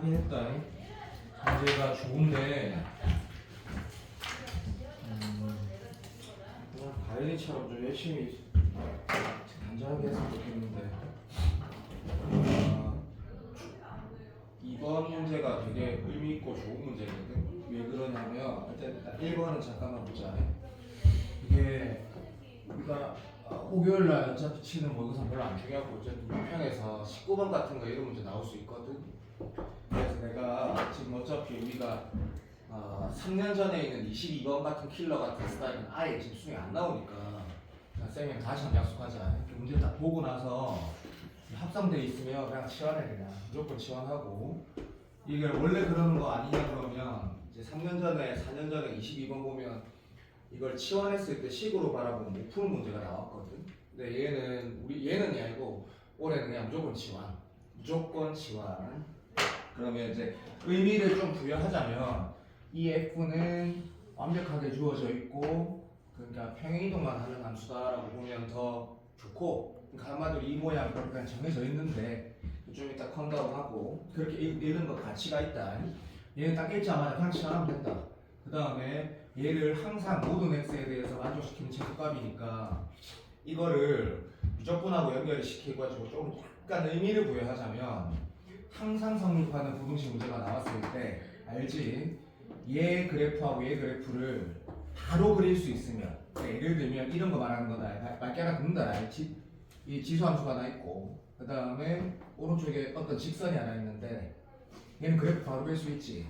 하긴 했다. 문제가 좋은데 그냥 다현이처럼 좀 열심히 단정하게 했으면 좋겠는데 이번 문제가 되게 의미 있고 좋은 문제거든. 왜 그러냐면 일단 1번은 잠깐만 보자. 이게 우리가 5개월날 어차피 치는 모의고사 별로 안 중요하고 어차피 유평에서 19번 같은 거 이런 문제 나올 수 있거든. 그래서 내가 지금 어차피 우리가 3년 전에 있는 22번 같은 킬러 같은 스타일은 아예 지금 수능이 안 나오니까 쌤이 다시 한번 약속하자. 문제 딱 보고 나서 합성돼 있으면 그냥 치환해. 그냥 무조건 치환하고. 이게 원래 그러는 거 아니냐 그러면 이제 3년 전에 4년 전에 22번 보면 이걸 치환했을 때 식으로 바라보면 못 푸는 문제가 나왔거든. 근데 얘는 아니고 올해는 그냥 무조건 치환. 무조건 치환. 그러면 이제 의미를 좀 부여하자면 이 F는 완벽하게 주어져 있고 그러니까 평행이동만 하는 함수다라고 보면 더 좋고, 그러니까 한마디로 이 모양 그냥 정해져 있는데 좀 이따 컨다운하고 그렇게 이런 거 가치가 있다. 얘는 딱 읽자마자 그냥 치환하면 된다. 그 다음에 얘를 항상 모든 x에 대해서 만족시키는 최소값이니까 이거를 무조건하고 연결을 시켜가지고 좀 약간 의미를 부여하자면 항상 성립하는 부등식 문제가 나왔을 때 알지? 얘 그래프하고 얘 그래프를 바로 그릴 수 있으면, 예를 들면 이런 거 말하는 거다. 맑게 하나 긋는다. 이 지수함수가 하나 있고 그 다음에 오른쪽에 어떤 직선이 하나 있는데 얘는 그래프 바로 그릴 수 있지.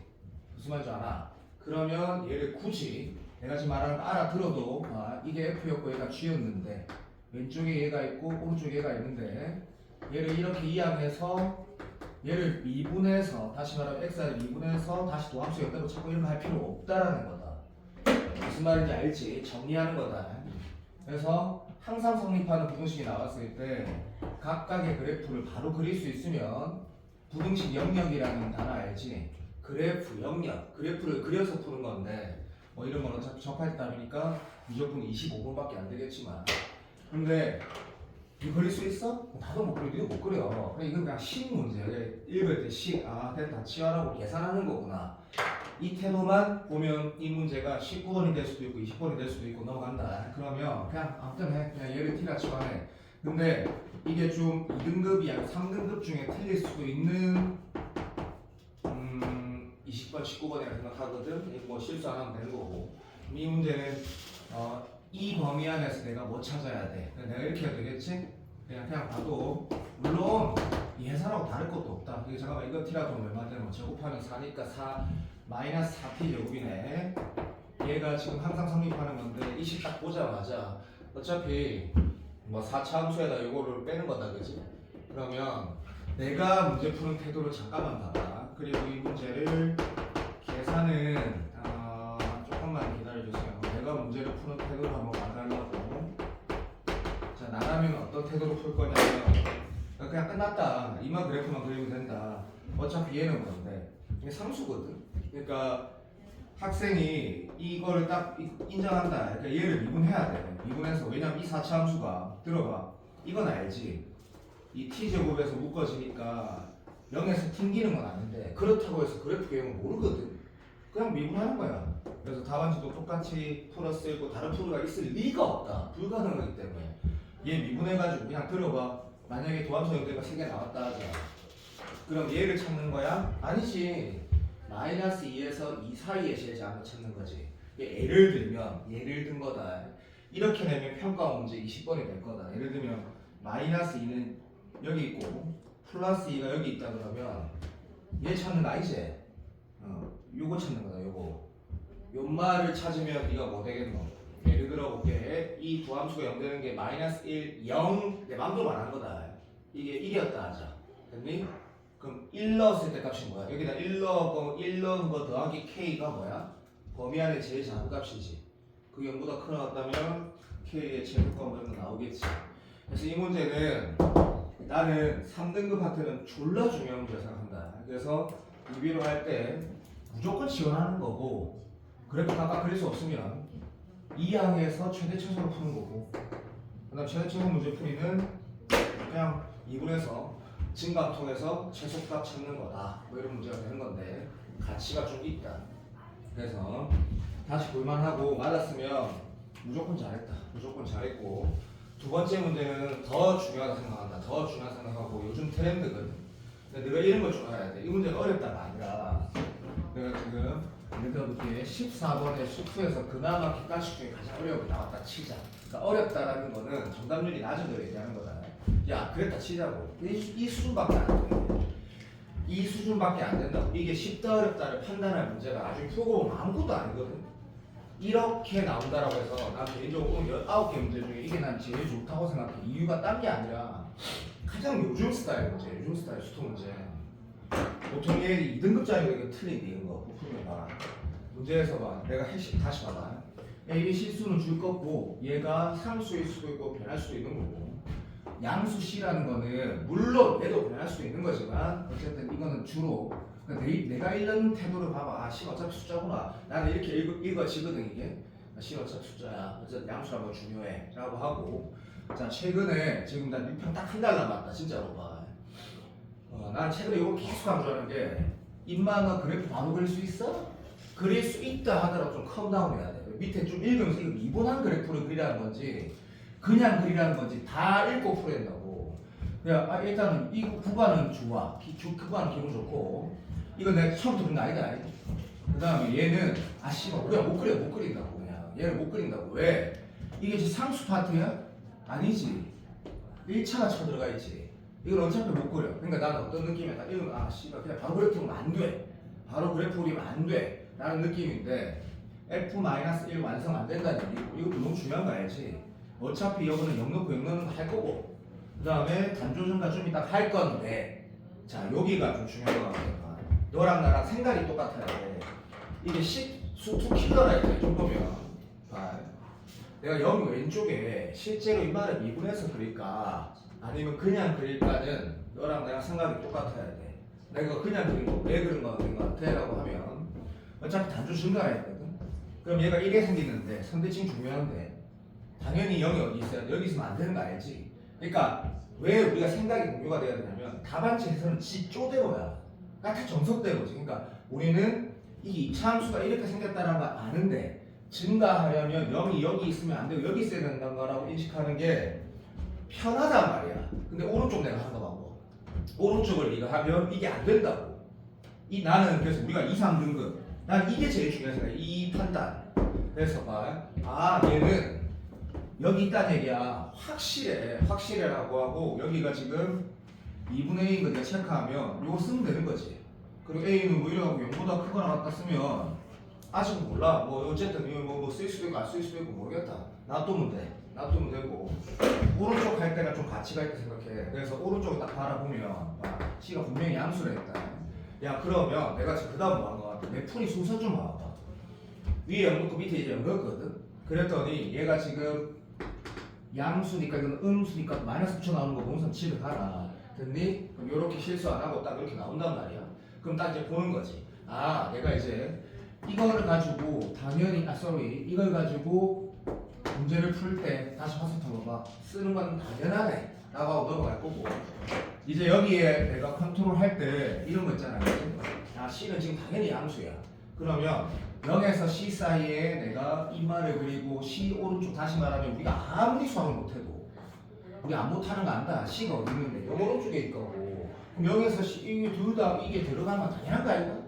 무슨 말인지 알아? 그러면 얘를 굳이 내가 지금 말하는 거 알아들어도 이게 F였고 얘가 G였는데 왼쪽에 얘가 있고 오른쪽에 얘가 있는데 얘를 이렇게 이항해서 얘를 미분해서 다시 말하면 x를 미분해서 다시 도함수 옆으로 찾고 이런 거 할 필요 없다라는 거다. 무슨 말인지 알지? 정리하는 거다. 그래서 항상 성립하는 부등식이 나왔을 때 각각의 그래프를 바로 그릴 수 있으면 부등식 영역이라는 단어 알지? 그래프 영역, 그래프를 그려서 푸는 건데 뭐 이런 건 어차피 접할답이니까 무조건 25분밖에 안 되겠지만, 근데 이거 그릴 수 있어? 나도 못 그려, 니도 못 그려. 그래, 이건 그냥 식 문제야. 읽을 때 식, 됐다, 치환하고 계산하는 거구나. 이 태도만 보면 이 문제가 19번이 될 수도 있고 20번이 될 수도 있고 넘어간다. 그러면 그냥 아무튼 해. 그냥 얘를 t라 치환해. 근데 이게 좀 2등급이 아니고 3등급 중에 틀릴 수도 있는 20번, 19번이라 생각하거든. 이거 뭐 실수 안 하면 되는 거고. 이 문제는 이 범위 안에서 내가 뭐 찾아야 돼? 내가 이렇게 해야 되겠지? 그냥 봐도 물론 예산하고 다를 것도 없다. 이거 잠깐만 이거 t라도 얼마 되면 제곱하면 4니까 4 마이너스 4t 제곱이네. 얘가 지금 항상 성립하는 건데 이 식 딱 보자마자 어차피 뭐 4차 함수에다 이거를 빼는 거다, 그지? 그러면 내가 문제 푸는 태도를 잠깐만 봐봐. 그리고 이 문제를 계산은 조금만 기다려주세요. 내가 문제를 푸는 태도를 한번 봐달라고. 자, 나라면 어떤 태도로 풀 거냐면 그냥 끝났다. 이만 그래프만 그리면 된다. 어차피 얘는 뭔데? 이게 상수거든. 그러니까 학생이 이거를 딱 인정한다. 그러니까 얘를 미분해야 돼. 미분해서, 왜냐면 이 4차 함수가 들어봐. 이건 알지? 이 t제곱에서 묶어지니까 0에서 튕기는 건 아닌데 그렇다고 해서 그래프 개형은 모르거든. 그냥 미분하는 거야. 그래서 답안지도 똑같이 풀었을고 다른 풀이가 있을 리가 없다. 불가능하기 때문에 얘 미분해가지고 그냥 들어봐. 만약에 도함수 형태가 3개 나왔다 하자. 그럼 얘를 찾는 거야? 아니지. 마이너스 2에서 2 사이에 제일 작은 거 찾는 거지. 예를 들면 예를 든 거다. 이렇게 내면 평가 문제 20번이 될 거다. 예를 들면 마이너스 2는 여기 있고 플러스 2가 여기 있다 그러면 얘 찾는 거 아니지? 요거 찾는 거다. 요거 요말을 찾으면 네가 뭐 되겠노? 예를 들어 볼게. 이 두함수가 0 되는 게 마이너스 1, 0 내 맘대로 말한 거다. 이게 1이었다 하자. 됐니? 그럼 1 넣었을 때 값이 뭐야? 여기다 1 넣었고 1 넣은 거 더하기 k가 뭐야? 범위 안에 제일 작은 값이지. 그게 0보다 큰 나왔다면 k의 제곱과 이런 거 나오겠지. 그래서 이 문제는 나는 3등급 한테는 졸라 중요한 문제라 생각한다. 그래서 리뷰를 할 때 무조건 지원하는 거고, 그래프 각각 그릴 수 없으면 이항에서 최대 최소로 푸는 거고, 그 다음 최대 최소 문제 풀이는 그냥 2분해서 증가 통해서 최소값 찾는 거다. 뭐 이런 문제가 되는 건데 가치가 좀 있다. 그래서 다시 볼만하고 맞았으면 무조건 잘했다. 무조건 잘했고 두 번째 문제는 더 중요하다 생각한다. 더 중요하다 생각하고 요즘 트렌드거든. 근데 내가 이런 걸 좀 알아야 돼. 이 문제가 어렵다가 아니라 내가 지금 예를 들어 볼게 14번의 수투에서 그나마 객관식 중에 가장 어려운 게 나왔다 치자. 그러니까 어렵다라는 거는 정답률이 낮은 걸 얘기하는 거다. 야 그랬다 치자고. 이 수준밖에 안 돼. 이 수준밖에 안 된다고. 이게 쉽다 어렵다를 판단할 문제가 아주 표고 아무것도 아니거든. 이렇게 나온다라고 해서 난 개인적으로 오늘 19개 문제 중에 이게 난 제일 좋다고 생각해. 이유가 딴 게 아니라 가장 요즘 스타일 문제, 요즘 스타일 수투 문제. 보통 얘 2등급짜리가 이거 틀린데 이런 거 부풀면 봐. 문제에서 봐. 내가 다시 봐봐. A 실수는 줄 거고 얘가 상수일 수도 있고 변할 수도 있는 거고 양수 C라는 거는 물론 얘도 변할 수도 있는 거지만 어쨌든 이거는 주로 내가 읽는 태도를 봐봐. 아, C가 어차피 숫자구나. 나는 이렇게 읽어지거든 이게. C가 어차피 숫자야. 어쨌든 양수라는 거 중요해. 라고 하고 자 최근에 지금 난 6평 딱 한 달 남았다. 진짜로 봐. 난 최근에 이거 계속 강조하는 게 인마가 그래프 바로 그릴 수 있어? 그릴 수 있다 하더라도 좀 컴다운 해야 돼. 밑에 좀 읽으면서 이거 미분한 그래프를 그리라는 건지 그냥 그리라는 건지 다 읽고 풀어야 된다고. 그냥 일단은 이 구간은 좋아. 구간은 기분 좋고 이거 내가 처음부터 그런 거 아니다. 그 다음에 얘는 씨발 우리가 못 그린다고 그냥 얘를 못 그린다고. 왜? 이게 지금 상수 파트야? 아니지. 1차가 쳐들어가 있지. 이걸 어차피 못 그려. 그러니까 나는 어떤 느낌이야? 딱 읽으면 씨발 그냥 바로 그래프 그리면 안 돼. 바로 그래프 그리면 안 돼. 라는 느낌인데 F-1 완성 안 된다는 얘기고 이것도 너무 중요한 거 알지? 어차피 이거는 0 넣고 0 넣는 거 할 거고 그 다음에 단조증가 좀 이따 할 건데 자 여기가 좀 중요한 거 같아. 너랑 나랑 생각이 똑같아야 돼. 이게 수투 킬러라 이렇게 좀 보면 내가 여기 왼쪽에 실제로 이 말을 미분해서 그릴까 아니면 그냥 그릴까는 너랑 내가 생각이 똑같아야 돼. 내가 그냥 그린 거 왜 그런 거 같은 거 같아? 라고 하면 어차피 단조 증가해야 되거든. 그럼 얘가 이게 생기는데 선대칭 중요한데 당연히 0이 어디 있어야 돼? 여기 있으면 안 되는 거 알지? 그러니까 왜 우리가 생각이 공유가 돼야 되냐면 답안지에서는 지 쪼대로야. 그러니까 다 정석대로지. 그러니까 우리는 이 2차 함수가 이렇게 생겼다는 걸 아는데 증가하려면 0이 여기 있으면 안 되고 여기 있어야 된다는 거라고 인식하는 게 편하단 말이야. 근데 오른쪽 내가 하는 거 봐고 오른쪽을 네가 하면 이게 안 된다고. 나는 그래서 우리가 2, 3등급 난 이게 제일 중요한 생각이야. 이 판단. 그래서 얘는 여기 있다는 얘기야. 확실해라고 하고 여기가 지금 2분의 1인 거 내가 체크하면 이거 쓰면 되는 거지. 그리고 A는 뭐 이러고 0보다 크거나 같다 쓰면 아직은 몰라. 뭐 어쨌든 이거 뭐 쓸 수도 있고 안 쓸 수도 있고 모르겠다. 놔두면 돼. 놔두면 되고 오른쪽 할 때가 좀 가치가 있다 생각해. 그래서 오른쪽을 딱 바라보면 C가 분명히 양수를 했다. 야 그러면 내가 지금 그 다음 뭐 한 거 같아. 내 풀이 순서 좀 봐봐. 위에 0 넣고 밑에 이제 0 넣었거든. 그랬더니 얘가 지금 양수니까 이건 음수니까 마이너스 붙여 나오는 거 보면서 집에 가라. 됐니? 그럼 이렇게 실수 안 하고 딱 이렇게 나온단 말이야. 그럼 딱 이제 보는 거지. 내가 이제 이거를 가지고 당연히 이걸 가지고 문제를 풀 때 다시 화살표 봐봐. 쓰는 건 당연하네 라고 하고 넘어갈 거고 이제 여기에 내가 컨트롤 할 때 이런 거 있잖아. C는 지금 당연히 양수야. 그러면 0에서 C 사이에 내가 인마를 그리고 C 오른쪽 다시 말하면 우리가 아무리 수학을 못해도 우리 안 못하는 거 안다. C가 어디 있는데 0 오른쪽에 있고 그럼 0에서 C 이게 둘 다 이게 들어가면 당연한 거 아닌가?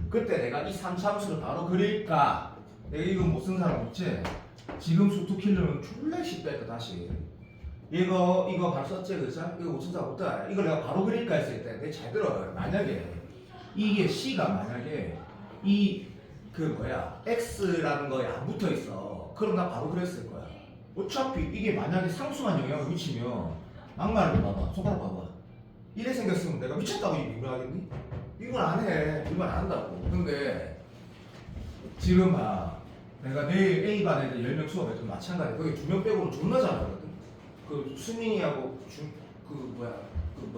그때 내가 이 3차함수를 바로 그릴까? 내가 이거 못 쓴 사람 없지? 지금 수투 킬러는 졸라 쉽다 했다 다시 이거 바로 썼지 그죠? 이거 못 쓴 사람 없다. 이걸 내가 바로 그릴까 했을 때 내가 잘 들어요. 만약에 이게 C가 만약에 X라는 거에 안 붙어 있어. 그럼 나 바로 그랬을 거야. 어차피 이게 만약에 상수만 영향을 미치면 막말로 봐봐. 손가락 봐봐. 이래 생겼으면 내가 미쳤다고 이걸 하겠니? 이걸 안 해. 이걸 안 한다고. 근데 지금 내가 내일 A반 애들 10명 수업해도 마찬가지야. 거기 2명 빼고는 존나 잘하거든. 그 수민이하고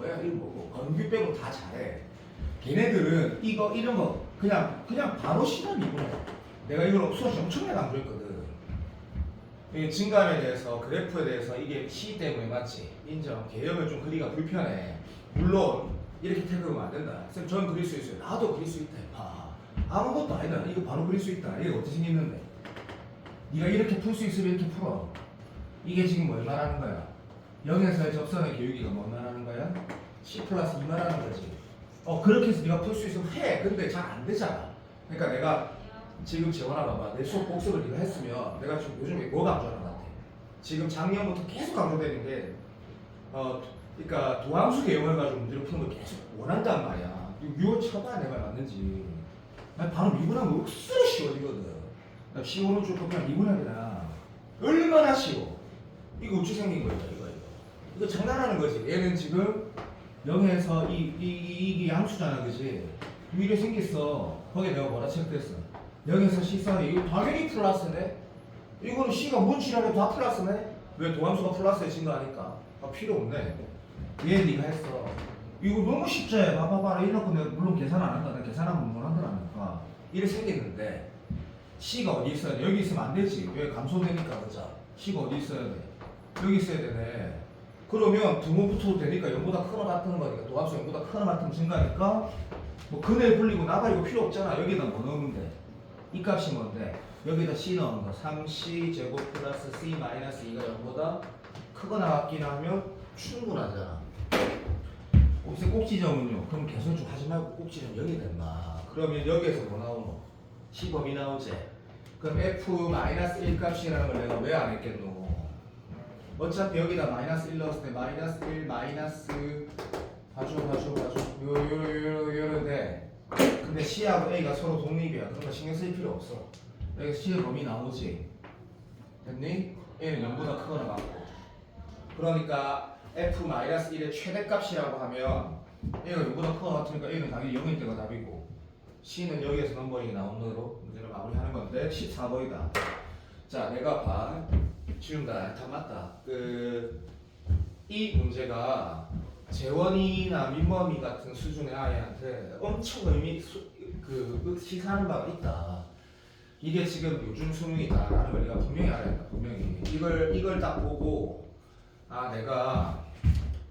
이름 뭐고 건규 빼고 다 잘해. 걔네들은 이런 거 그냥 바로 시간 이구나. 내가 이걸 수업 엄청나게 강조했거든. 이 증감에 대해서 그래프에 대해서 이게 C 때문에 맞지? 인정. 개형을 좀 그리기가 불편해. 물론 이렇게 태그하면 안 된다. 쌤 저는 그릴 수 있어요. 나도 그릴 수 있다. 아무것도 아니다. 이거 바로 그릴 수 있다. 이게 어떻게 생겼는데? 네가 이렇게 풀 수 있으면 이렇게 풀어. 이게 지금 뭘 말하는 거야? 0에서의 접선의 교육이가 뭘 말하는 거야? C 플러스 2 말하는 거지. 그렇게 해서 네가 풀 수 있으면 해. 근데 잘 안 되잖아. 그러니까 내가 지금 재원아 봐봐. 내 수업 복습을 네가 했으면 내가 지금 요즘에 뭐 강조하는 것 같아? 지금 작년부터 계속 강조되는 게 그러니까 도함수 개형을 가지고 문제를 푸는 걸 계속 원한단 말이야. 이거 쳐봐 내 말 맞는지. 바로 미분하면 억수로 쉬워지거든. 쉬워는 좀 그냥 미분하기나 얼마나 쉬워. 이거 어찌 생긴 거야 이거 장난하는 거지. 얘는 지금 0에서 이게 함수잖아, 그지? 이게 생겼어. 거기에 내가 뭐라 체크했어? 0에서 C 써니 이거 당연히 플러스네. 이거는 C가 뭔 C라고 다 플러스네. 왜 도함수가 플러스해진 거 아니까? 필요 없네. 얘 네가 했어. 이거 너무 쉽지? 봐봐라 이래놓고 내가 물론 계산 안 한다. 내가 계산하면 못 한다니까. 이래 생겼는데 C가 어디 있어야 돼? 여기 있으면 안 되지. 왜 감소되니까 그죠? C가 어디 있어야 돼? 여기 있어야 되네. 그러면 등호 붙어도 되니까 0보다 크거나 같은 거니까 도함수 0보다 크거나 같은 증가니까 뭐 근을 불리고 나가 이거 필요 없잖아. 여기다 뭐 넣으면 돼? 이 값이 뭔데? 여기다 C 넣은 거 3C 제곱 플러스 C 마이너스 2가 0보다 크거나 같기나 하면 충분하잖아. 혹시 꼭지점은요? 그럼 개선 좀 하지 말고 꼭지점 여기다 임마. 그러면 여기에서 뭐 나오노? C범위 나오지? 그럼 F-1 값이라는 걸 내가 왜 안 했겠노? 어차피 여기다 마이너스 1 넣었을 때 마이너스 1 마이너스 봐줘 요런데 근데 C하고 A가 서로 독립이야. 그런 거 신경 쓸 필요 없어. 여기 C의 범위 나오지? 됐니? A는 0보다 크거나 같고 그러니까 F-1의 최대값이라고 하면 A가 0보다 크거나 같으니까 A는 당연히 0일 때가 답이고 C는 여기에서 넘버링이 나온 거로 문제를 마무리하는 건데 14번이다. 자, 내가 봐. 지금다 다 맞다. 이 문제가 재원이나 민범이 같은 수준의 아이한테 엄청 시사하는 바가 있다. 이게 지금 요즘 수능이다라는 걸 내가 분명히 알아야 된다. 분명히 이걸 딱 보고 내가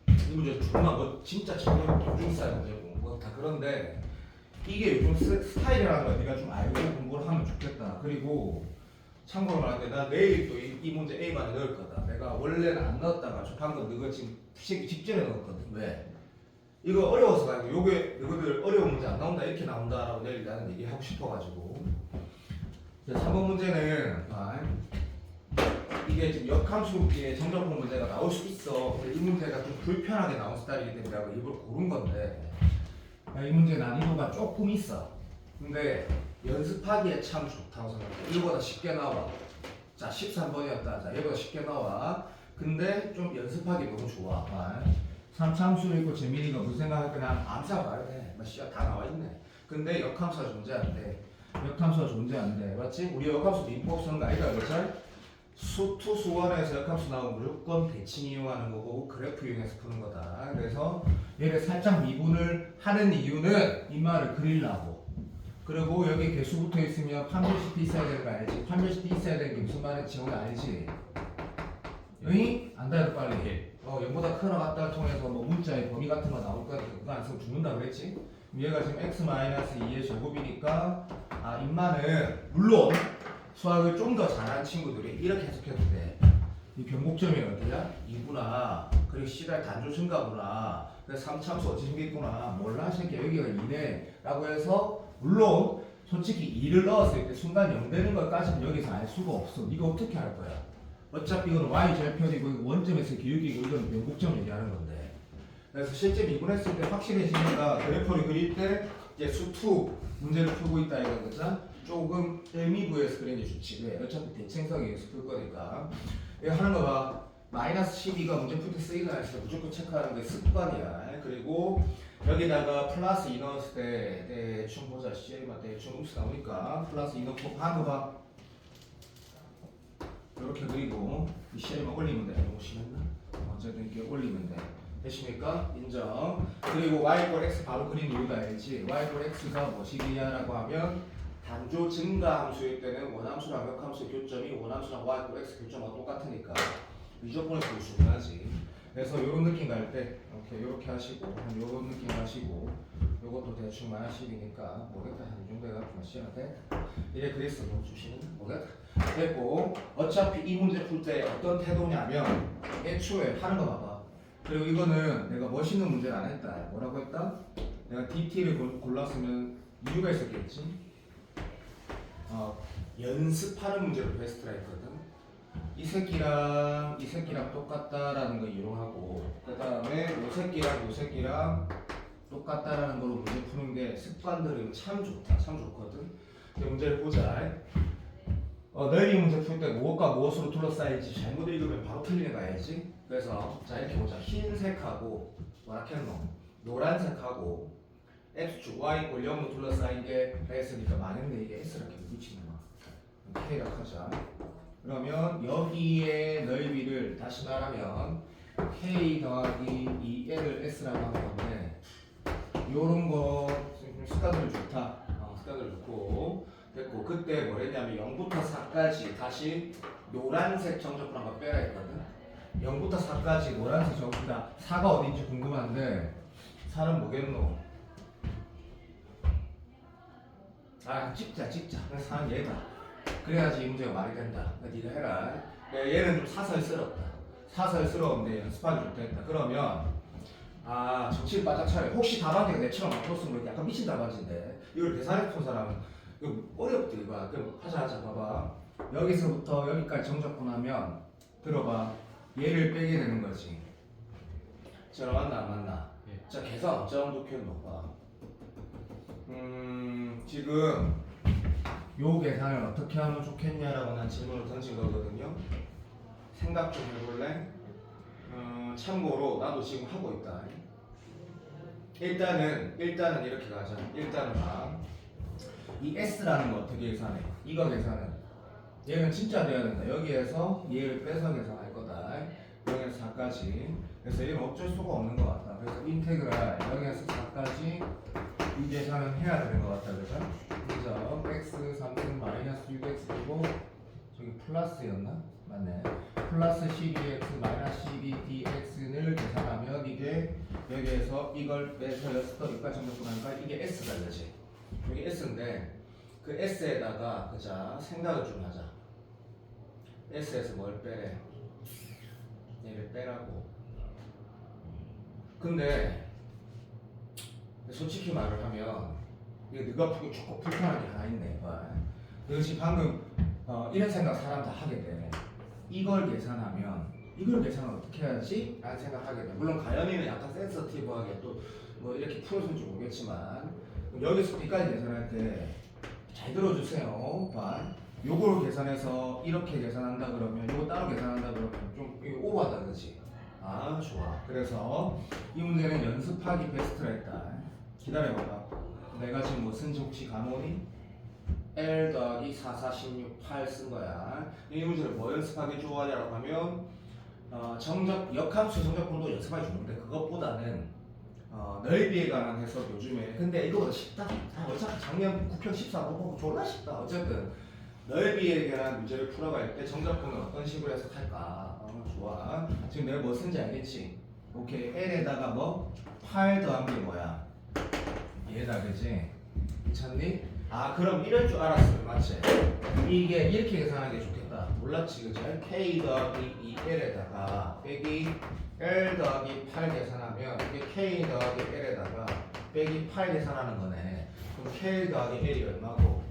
이 문제 정말 뭐 진짜 요즘 스타일 문제고 뭐 다 그런데 이게 요즘 스타일이라는 걸 네가 좀 알고 공부를 하면 좋겠다. 그리고 참고로 말하는데 나 내일 또 이 문제 A반에 넣을 거다. 내가 원래는 안 넣었다가 방금 너가 지금 직전에 넣었거든. 왜? 이거 어려워서 아니고 요게 너희들 어려운 문제 안 나온다 이렇게 나온다라고 내일 나는 얘기하고 싶어가지고 3번 문제는 이게 지금 역함수의 정적분 문제가 나올 수 있어. 근데 이 문제가 좀 불편하게 나온 스타일이기 때문에 내가 일부러 고른 건데 이 문제 난이도가 조금 있어. 근데 연습하기에 참 좋다고 생각해. 이거보다 쉽게 나와. 자 13번이었다. 자 얘보다 쉽게 나와. 근데 좀 연습하기 너무 좋아. 3참수 있고 재민이가 무슨 생각할 그냥 암사 봐야 돼. 다 나와 있네. 근데 역함수가 존재한대. 역함수가 존재한대. 맞지? 우리 역함수 민법 쓰는 거 아이가 그렇지? 수투 수원에서 역함수 나오면 무조건 대칭 이용하는 거고 그래프 이용해서 푸는 거다. 그래서 얘를 살짝 미분을 하는 이유는 이 말을 그리려고. 그리고 여기 개수 붙어 있으면 판별식도 있어야 되는 거 알지? 판별식도 있어야 되는 게 무슨 말인지 지금 알지? 응? 안다 해도 빨리. 0보다 크거나 같다를 통해서 뭐 문자의 범위 같은 거 나올 거니까 그거 안 쓰면 죽는다 그랬지? 얘가 지금 x-2의 제곱이니까 인마는 물론 수학을 좀 더 잘하는 친구들이 이렇게 해석해도 돼. 이 변곡점이 어디야? 2구나. 그리고 C가 단조 증가구나. 그래서 3참수 어찌 생겼구나. 몰라 새끼 여기가 2네 라고 해서 물론 솔직히 2를 넣었을 때 순간 0 되는 것까지는 여기서 알 수가 없어. 이거 어떻게 할 거야? 어차피 이건 y절편이고 원점에서 기울기고 이건 변곡점 얘기하는 건데 그래서 실제 미분했을 때 확실해지니까 그래프를 그릴 때 이제 수투 문제를 풀고 있다 이건 거죠? 조금 의미부여해서 그리는 게 좋지. 왜? 어차피 대칭성에 의해서 풀 거니까 이거 하는 거 봐. 마이너스 12가 문제 풀 때 쓰이는 아저씨가 무조건 체크하는 게 습관이야. 그리고 여기다가 플러스 2 넣었을 때 대충 보자. CL만 대충 음수 나오니까 플러스 2 넣고 하는 거 봐. 이렇게 그리고 이 CL만 올리면 돼. 너무 심했나? 어쨌든 이렇게 올리면 돼. 되십니까? 인정. 그리고 y = x 바로 그린 이유가 알지? y = x가 무엇이냐라고 하면 단조 증가 함수일 때는 원함수랑 역함수의 교점이 원함수랑 y x 교점하고 똑같으니까 이 조건에서 중요하지. 그래서 이런 느낌 갈 때 이렇게 하시고 이런 느낌 하시고 요것도 대충 -10이니까 모르겠다. 한 이 정도 해갖고 시간 돼. 이래 그랬어. 너 주시는 모르겠다. 됐고 어차피 이 문제 풀 때 어떤 태도냐면 애초에 하는 거 봐봐. 그리고 이거는 내가 멋있는 문제를 안 했다. 뭐라고 했다? 내가 DT를 골랐으면 이유가 있었겠지. 연습하는 문제로 베스트라 했거든. 이 새끼랑 똑같다라는 거 이용하고 그 다음에 요 새끼랑 똑같다라는 걸로 문제 푸는 게 습관들이 참 좋다. 참 좋거든. 이제 문제를 보자. 너희 문제 풀 때 무엇과 무엇으로 둘러싸일지 잘못 읽으면 바로 틀리는 거 알지? 그래서 자 이렇게 보자. 흰색하고 뭐라케노 노란색하고 x축 y = 0으로 둘러싸인 게 S니까 망했네. 이게 S라고 미치는 거야. K라 하자. 그러면 여기에 넓이를 다시 말하면 K 더하기 2L을 S라고 하는 건데 요런 거 습관들 좋다. 습관들 좋고 됐고 그때 뭐랬냐면 0부터 4까지 다시 노란색 정적분 한번 빼라 했거든. 0부터 4까지 노란색 정적분 다 4가 어딘지 궁금한데 4는 뭐겠노? 찍자. 그래서 4는 얘다. 그래야지 이 문제가 말이 된다. 네가 해라. 얘는 좀 사설스럽다. 사설스러운데 연습하기 좋다 했다. 그러면 정신 바짝 차려. 혹시 답안지가 내처럼 맞췄으면 약간 미친 답안지인데 이걸 계산해 푼 사람은 이거 어렵다 이거. 그럼 하자 봐봐. 여기서부터 여기까지 정적분 하면 들어봐. 얘를 빼게 되는 거지. 자 맞나 안 맞나? 예. 자 계산 어쩌면 좋겠노? 지금 요 계산을 어떻게 하면 좋겠냐라고 난 질문을 던진 거거든요. 생각 좀 해볼래? 참고로 나도 지금 하고 있다. 일단은 이렇게 가자. 일단은 이 S라는 거 어떻게 계산해? 이거 계산은 얘는 진짜 돼야 된다. 여기에서 얘를 빼서 계산할 거다. 0에서 4까지. 그래서 얘는 어쩔 수가 없는 것 같다. 그래서 인테그랄 0에서 4까지 이 계산은 해야 되는 것 같다. 그죠? 그래서 x 3승 마이너스 6x이고 저기 플러스였나? 맞네. 플러스 12x 마이너스 12dx를 계산하면 이게 여기에서 이걸 빼서 여기까지 정적분 하니까 이게 s가 되지. 여기 s인데 그 s에다가 그자 생각을 좀 하자. s에서 뭘 빼래? 얘를 빼라고. 근데 솔직히 말을 하면 이게 네가 풀기 조금 불편한 게 하나 있네. 그것이 방금 이런 생각 사람 다 하게 돼. 이걸 계산하면 이걸 계산을 어떻게 해야지? 라는 생각하게 돼. 물론 가연이는 약간 센서티브하게 또 뭐 이렇게 풀어서인지 모르겠지만 여기서 B까지 계산할 때 잘 들어주세요. 요걸 계산해서 이렇게 계산한다 그러면 요거 따로 계산한다 그러면 좀 오버하다 그렇지? 좋아. 그래서 이 문제는 연습하기 베스트라 했다. 기다려봐봐. 내가 지금 뭐 쓴지 혹시 감오니? L 더하기 4, 4, 16, 8 쓴 거야. 이 문제를 뭐 연습하기 좋아하냐고 하면 역함수 정적분도 연습하기 좋은데 그것보다는 넓이에 관한 해석 요즘에 근데 이거보다 쉽다. 어차피 작년 9편 14 보고 졸라 쉽다. 어쨌든 넓이에 관한 문제를 풀어갈 때 정적분은 어떤 식으로 해석할까? 좋아. 지금 내가 뭐 쓴지 알겠지? 오케이. L에다가 뭐 8 더한 게 뭐야? 얘다 그지? 괜찮니? 그럼 이럴 줄 알았어. 맞지? 이게 이렇게 계산하는 게 좋겠다. 몰랐지 그지? K 더하기 2L에다가 빼기 L 더하기 8 계산하면 이게 K 더하기 L에다가 빼기 8 계산하는 거네. 그럼 K 더하기 L이 얼마고?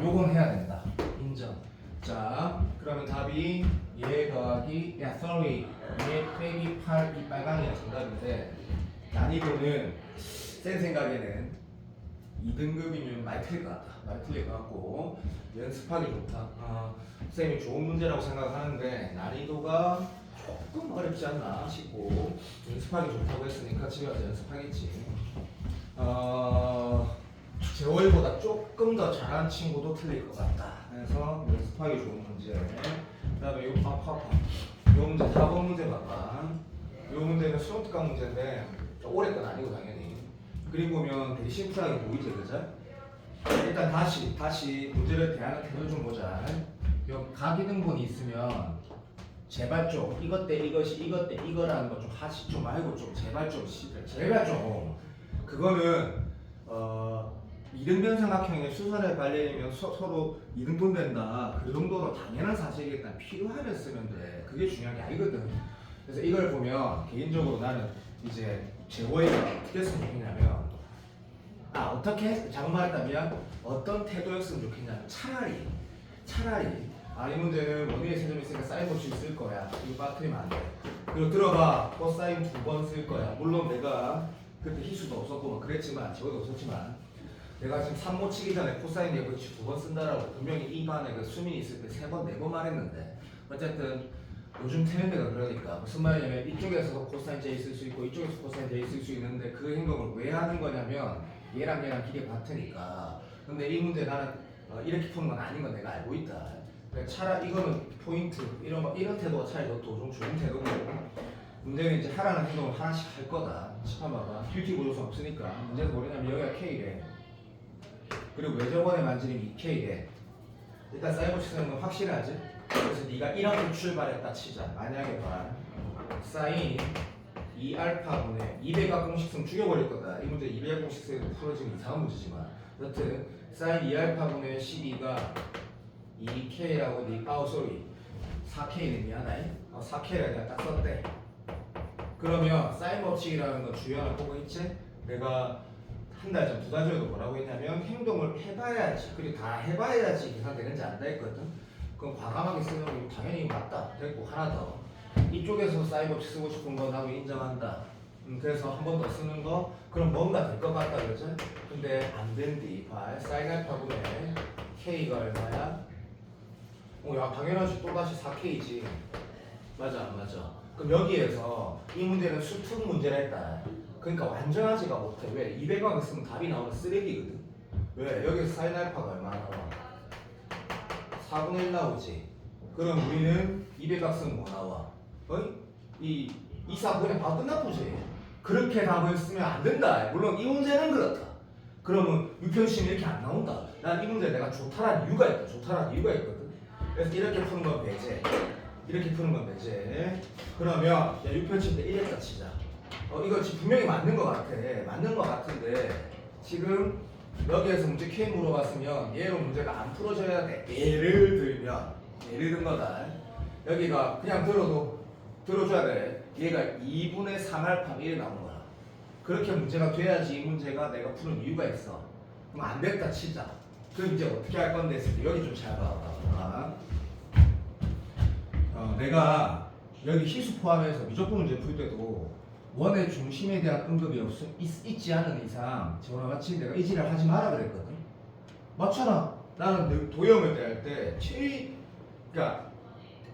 요건 해야 된다. 인정. 자 그러면 답이 얘 더하기 얘 빼기 8 이 빨강이가 정답인데 난이도는 센 생각에는 2등급이면 많이 틀릴 것 같다. 많이 틀릴 것 같고 연습하기 좋다. 쌤이 좋은 문제라고 생각하는데 난이도가 조금 어렵지 않나 싶고 연습하기 좋다고 했으니까 집에 가서 연습하겠지. 재월보다 조금 더 잘하는 친구도 틀릴 것 같다. 그래서 연습하기 좋은 문제. 그 다음에 요 문제 4번 문제 봐봐. 요 문제는 수능 특강 문제인데 올해 건 아니고 당연히 그림 보면 되게 심플하게 보이지 그죠? 일단 다시 문제를 대하는 태도를 좀 보자. 요 가기등본이 있으면 제발 좀 이것 때 이것이 이것 때 이거라는 거 좀 하지 좀 말고 좀 제발 좀 그거는 이등변삼각형의 수선의 발열이면 서로 이등분 된다. 그 정도로 당연한 사실이 일단 필요하면 쓰면 돼. 그게 중요한 게 아니거든. 그래서 이걸 보면 개인적으로 나는 이제 제호이가 어떻게 쓰면 좋겠냐면 어떻게 잘못 말했다면 어떤 태도였으면 좋겠냐면 차라리 이 문제는 원위의 세점이 있으니까 사인 법칙 쓸 거야. 이거 빠뜨리면 안 돼. 그리고 들어봐. 코사인 2번 쓸 거야. 물론 내가 그때 희수도 없었고 뭐 그랬지만 제호도 없었지만 내가 지금 3모 치기 전에 코사인 예고치 2번 쓴다라고 분명히 이 반에 그 수민이 있을 때 3번 4번 말했는데 어쨌든 요즘 트렌드가 그러니까 무슨 말이냐면 이쪽에서도 코사인 J 쓸 수 있고 이쪽에서 코사인 J 쓸 수 있는데 그 행동을 왜 하는 거냐면 얘랑 길이가 같으니까. 근데 이 문제 나는 이렇게 푸는 건 아닌 건 내가 알고 있다. 그러니까 차라리 이거는 포인트 이런 태도가 차라리 더 좋은 태도고 문제는 이제 하라는 행동을 하나씩 할 거다. 봐봐. 듀티 보조선 없으니까 문제는 뭐냐면 여기가 K래. 그리고 외접원의 만지름이 2K래. 일단 사이버 치는 건 확실하지? 그래서 네가 이렇게 출발했다 치자. 만약에 봐. 사인 2알파분의 200각 공식성 죽여버릴 거다. 이 문제 200각 공식성에도 풀어지는 이상한 문제지만 여튼 사인 2알파분의 12가 2K라고 쏘리 4K는 미안해. 4K라 내가 딱 썼대. 그러면 사인 법칙이라는 건 주요한 보고 있지? 내가 한 달 전, 2달 전에도 뭐라고 했냐면 행동을 해봐야지, 그리고 다 해봐야지 계산되는지 안다 했거든. 그럼 과감하게 쓰는 건 당연히 맞다. 됐고 하나 더. 이쪽에서 사인 법칙 쓰고 싶은 거 나도 인정한다. 그래서 한 번 더 쓰는 거 그럼 뭔가 될 것 같다 그러지? 근데 안 된디. 사인 알파분의 K가 얼마야? 야 당연하지. 또다시 4K지. 맞아 안 맞아? 그럼 여기에서 이 문제는 수특 문제라 했다. 그러니까 완전하지가 못해. 왜? 200억 쓰면 답이 나오는 쓰레기거든. 왜? 여기서 사인 알파가 얼마나 나와? 4분의 1 나오지. 그럼 우리는 200억 쓰면 뭐 나와? 이 4분의 바로 끝나보지. 그렇게 답을 쓰면 안 된다. 물론 이 문제는 그렇다. 그러면 유편심이 이렇게 안 나온다. 난 이 문제 내가 좋다라는 이유가 있거든. 그래서 이렇게 푸는 건 배제. 이렇게 푸는 건 배제. 그러면 유편심 때 이랬다 치자. 이거 지금 분명히 맞는 것 같아. 맞는 것 같은데 지금 여기에서 문제 K 물어봤으면 얘로 문제가 안 풀어져야 돼. 예를 든 거다. 여기가 그냥 들어줘야 돼. 얘가 2분의 3알파 1이 나오는 거야. 그렇게 문제가 돼야지 이 문제가 내가 푸는 이유가 있어. 그럼 안 됐다 치자. 그럼 이제 어떻게 할 건데 했을 때 여기 좀 잘 봐. 내가 여기 희수 포함해서 미적분 문제 풀 때도 원의 중심에 대한 언급이 있지 않은 이상 재원아 맞지? 내가 이지를 하지 마라 그랬거든. 맞잖아. 나는 도형을 대할 때 그러니까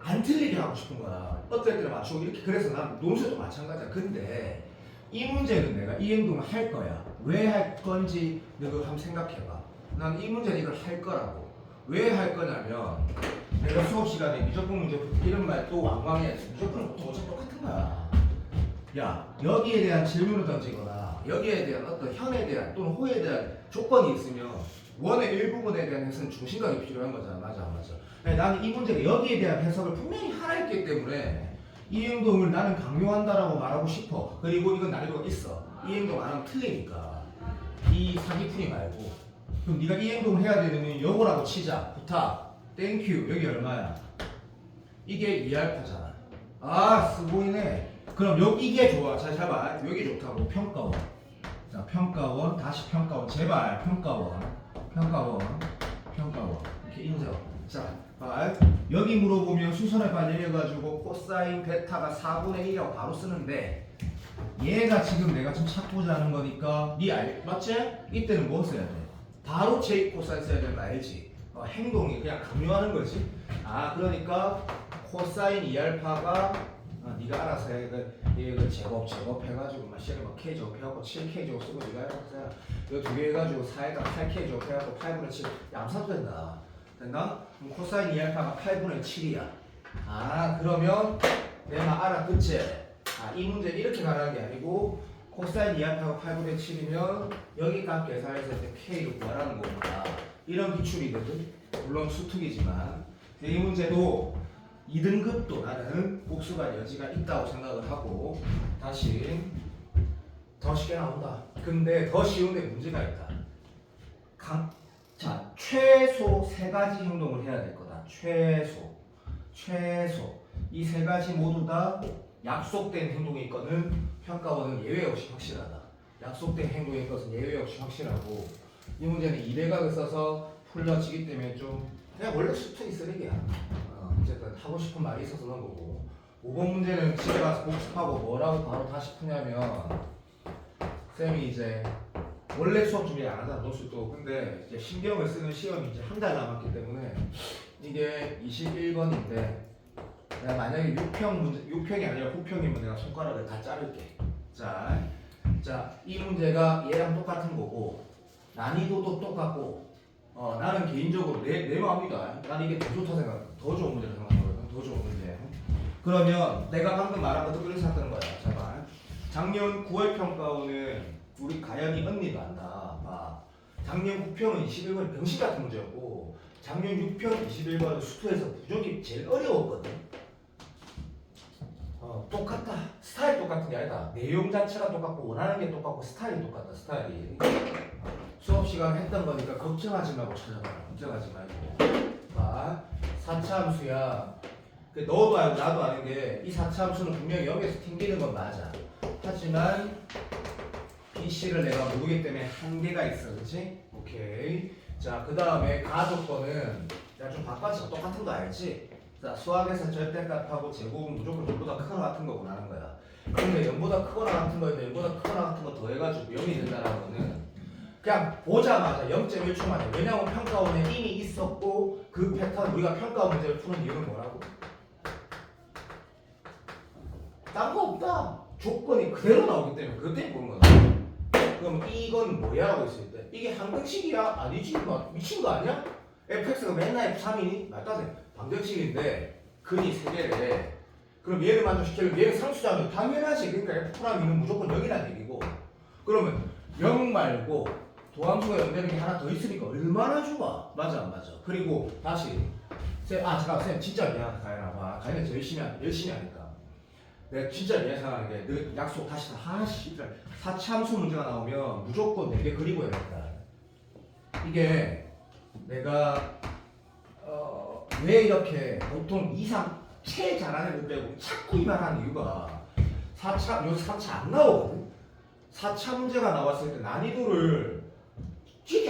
안 틀리게 하고 싶은 거야. 어떨 때는 맞추고 이렇게. 그래서 난 논술도 마찬가지야. 근데 이 문제는 내가 이 행동을 할 거야. 왜 할 건지 너가 한번 생각해봐. 난 이 문제는 이걸 할 거라고. 왜 할 거냐면 내가 수업 시간에 미적분 문제 이런 말 또 왕왕해야지. 미적분은 보통 어차피 똑같은 거야. 야, 여기에 대한 질문을 던지거나 여기에 대한 어떤 현에 대한 또는 호에 대한 조건이 있으면 원의 일부분에 대한 해석은 중심각이 필요한 거잖아. 맞아 안 맞아? 나는 이 문제가 여기에 대한 해석을 분명히 하라 했기 때문에 이 행동을 나는 강요한다라고 말하고 싶어. 그리고 이건 난이도가 있어. 이 행동 안 하면 틀리니까. 이 사기풀이 말고. 그럼 네가 이 행동을 해야 되는 요거라고 치자. 부탁. 땡큐. 여기 얼마야? 이게 2알파잖아. 쓰고이네. 그럼 이게 좋아. 잘 잡아. 여기 좋다고. 평가원. 자, 평가원. 다시 평가원. 제발. 평가원. 이렇게 인정. 자, 여기 물어보면 수선에 발려가지고 코사인 베타가 4분의 1이라고 바로 쓰는데 얘가 지금 내가 좀 찾고자 하는 거니까 맞지? 이때는 뭐 써야 돼? 바로 J 코사인 써야 되는 거 알지? 행동이 그냥 강요하는 거지. 그러니까 코사인 2알파가 네가 알아서 해. 이거 제곱 해가지고 막 시간에 막 K 제곱해갖고 7K 제곱 쓰고 네가 해봤자 이거 2개 해가지고 4에다 8K 제곱해갖고 8분의 7 암산도 된다. 됐나? 그럼 코사인 2알파가 8분의 7이야. 그러면 내가 알아듣지? 이 문제 이렇게 가라는 게 아니고 코사인 2알파가 8분의 7이면 여기 값 계산해서 이제 K를 구하라는 거구나. 이런 기출이거든. 물론 수특이지만 이 문제도 2등급도 나는 복수가 여지가 있다고 생각을 하고 다시 더 쉽게 나온다. 근데 더 쉬운데 문제가 있다. 자, 최소 3가지 행동을 해야 될 거다. 최소 이 3가지 모두 다 약속된 행동일 거는 평가원은 예외 없이 확실하다. 약속된 행동일 것은 예외 없이 확실하고 이 문제는 2대각을 써서 풀려지기 때문에 좀 그냥 원래 수특이 쓰레기야. 어쨌든 하고 싶은 말이 있어서 넣은 거고 5번 문제는 집에 가서 복습하고 뭐라고 바로 다시 푸냐면 쌤이 이제 원래 수업 준비 안 하잖아 노출도. 근데 이제 신경을 쓰는 시험이 이제 한 달 남았기 때문에 이게 21번인데 내가 만약에 6평이 아니라 9평이면 내가 손가락을 다 자를게. 자, 이 문제가 얘랑 똑같은 거고 난이도도 똑같고 나는 개인적으로 내 마음이다. 난 이게 더 좋다 생각. 더 좋은 문제를 생각하거든. 더 좋은 문제. 그러면 내가 방금 말한 것도 그렇게 생각하는 거야. 잠깐. 작년 9월 평가원은 우리 가연이 언니도 안다. 봐. 작년 9평은 21번 병신 같은 문제였고 작년 6평 21번은 수투에서 부족이 제일 어려웠거든. 똑같다. 스타일 똑같은 게 아니다. 내용 자체가 똑같고 원하는 게 똑같고 스타일이 똑같다. 스타일이. 수업 시간 했던 거니까 걱정하지 말고 찾아봐라. 걱정하지 말고. 봐. 4차 함수야. 너도 알고 나도 아는 게 이 4차 함수는 분명히 여기서 튕기는 건 맞아. 하지만 BC를 내가 모르기 때문에 한계가 있어. 그렇지? 오케이. 자, 그 다음에 가조건은 내가 좀 바꿔서 똑같은 거 알지? 자, 수학에서 절대값하고 제곱은 무조건 0보다 크거나 같은 거고 나는 거야. 근데 0보다 크거나 같은 거인데 0보다 크거나 같은 거 더해가지고 0이 된다는 거는 그냥 보자마자 0.1초 만에. 왜냐하면 평가원에 이미 있었고 그 패턴 우리가 평가원 문제를 푸는 이유는 뭐라고? 딴 거 없다. 조건이 그대로 나오기 때문에 그것 때문에 보는 거다. 그럼 이건 뭐야? 라고 했을 때 이게 항등식이야? 아니지? 미친 거 아니야? fx가 맨날 F3이니? 맞다. 방정식인데 근이 3개래. 그럼 얘를 만족시키려면 얘는 상수자면 당연하지. 그러니까 F'는 무조건 0이라는 얘기고 그러면 0 말고 도함수가 0되는 게 하나 더 있으니까 얼마나 좋아. 맞아 안 맞아? 그리고 다시 잠깐 쌤 진짜 미안하다 가연아. 봐. 가연이 열심히 하니까 내가 진짜 미안하는 게 너 약속 다시 씨발 4차 함수 문제가 나오면 무조건 4개 그리고 해야 된다. 이게 내가 왜 이렇게 보통 2, 3 제일 잘하는 애들 빼고 자꾸 이 말하는 이유가 4차, 요새 3차 안 나오거든. 4차 문제가 나왔을 때 난이도를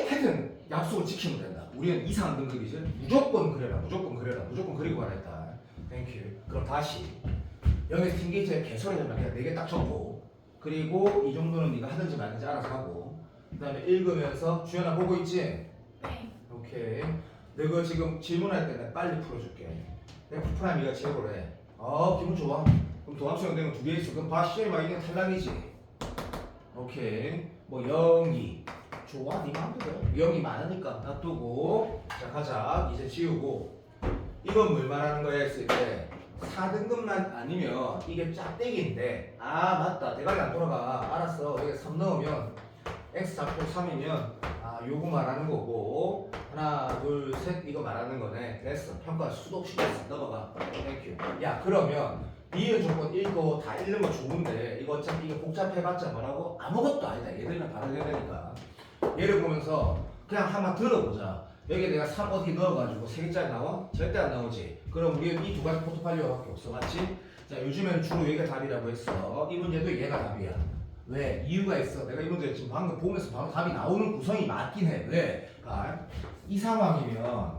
하여튼 약속을 지키면 된다. 우리는 2, 3등급이지. 무조건 그래라. 무조건 그리고 가라 했다. 땡큐. 그럼 다시 여기서 튕기지 개소리 하면 그냥 4개 딱 적고 그리고 이 정도는 네가 하든지 말든지 알아서 하고 그 다음에 읽으면서 주연아 보고 있지? 네. 오케이. 내가 지금 질문할 때 내가 빨리 풀어줄게. F'이가 제로를 해. 기분 좋아. 그럼 도함수 연대는 2개 있어. 그럼 바시에 막 이게 탈락이지. 오케이. 뭐 0, 2. 좋아. 네 마음대로. 0이 많으니까 놔두고. 자 가자. 이제 지우고. 이건 뭘 말하는 거야 했을 때 4등급만 아니면 이게 짝대기인데 맞다. 대가리 안 돌아가. 알았어. 여기 3 넣으면 x 잡고 3이면 요거 말하는 거고 하나 둘 셋 이거 말하는 거네. 됐어. 평가 수도 없이 됐어. 넘어가. 땡큐. 야 그러면 니은 조건 읽고 다 읽는 거 좋은데 이거 어차피 이거 복잡해봤자 뭐라고? 아무것도 아니다. 얘들이랑 받아내야 되니까 얘를 보면서 그냥 한번 들어보자. 여기 내가 3 어디 넣어가지고 3개짜리 나와? 절대 안 나오지. 그럼 우리는 이 2가지 포트폴리오밖에 없어. 맞지? 자 요즘엔 주로 여기가 답이라고 했어. 이 문제도 얘가 답이야. 왜? 이유가 있어. 내가 이 문제 지금 방금 보면서 바로 답이 나오는 구성이 맞긴 해. 왜? 이 상황이면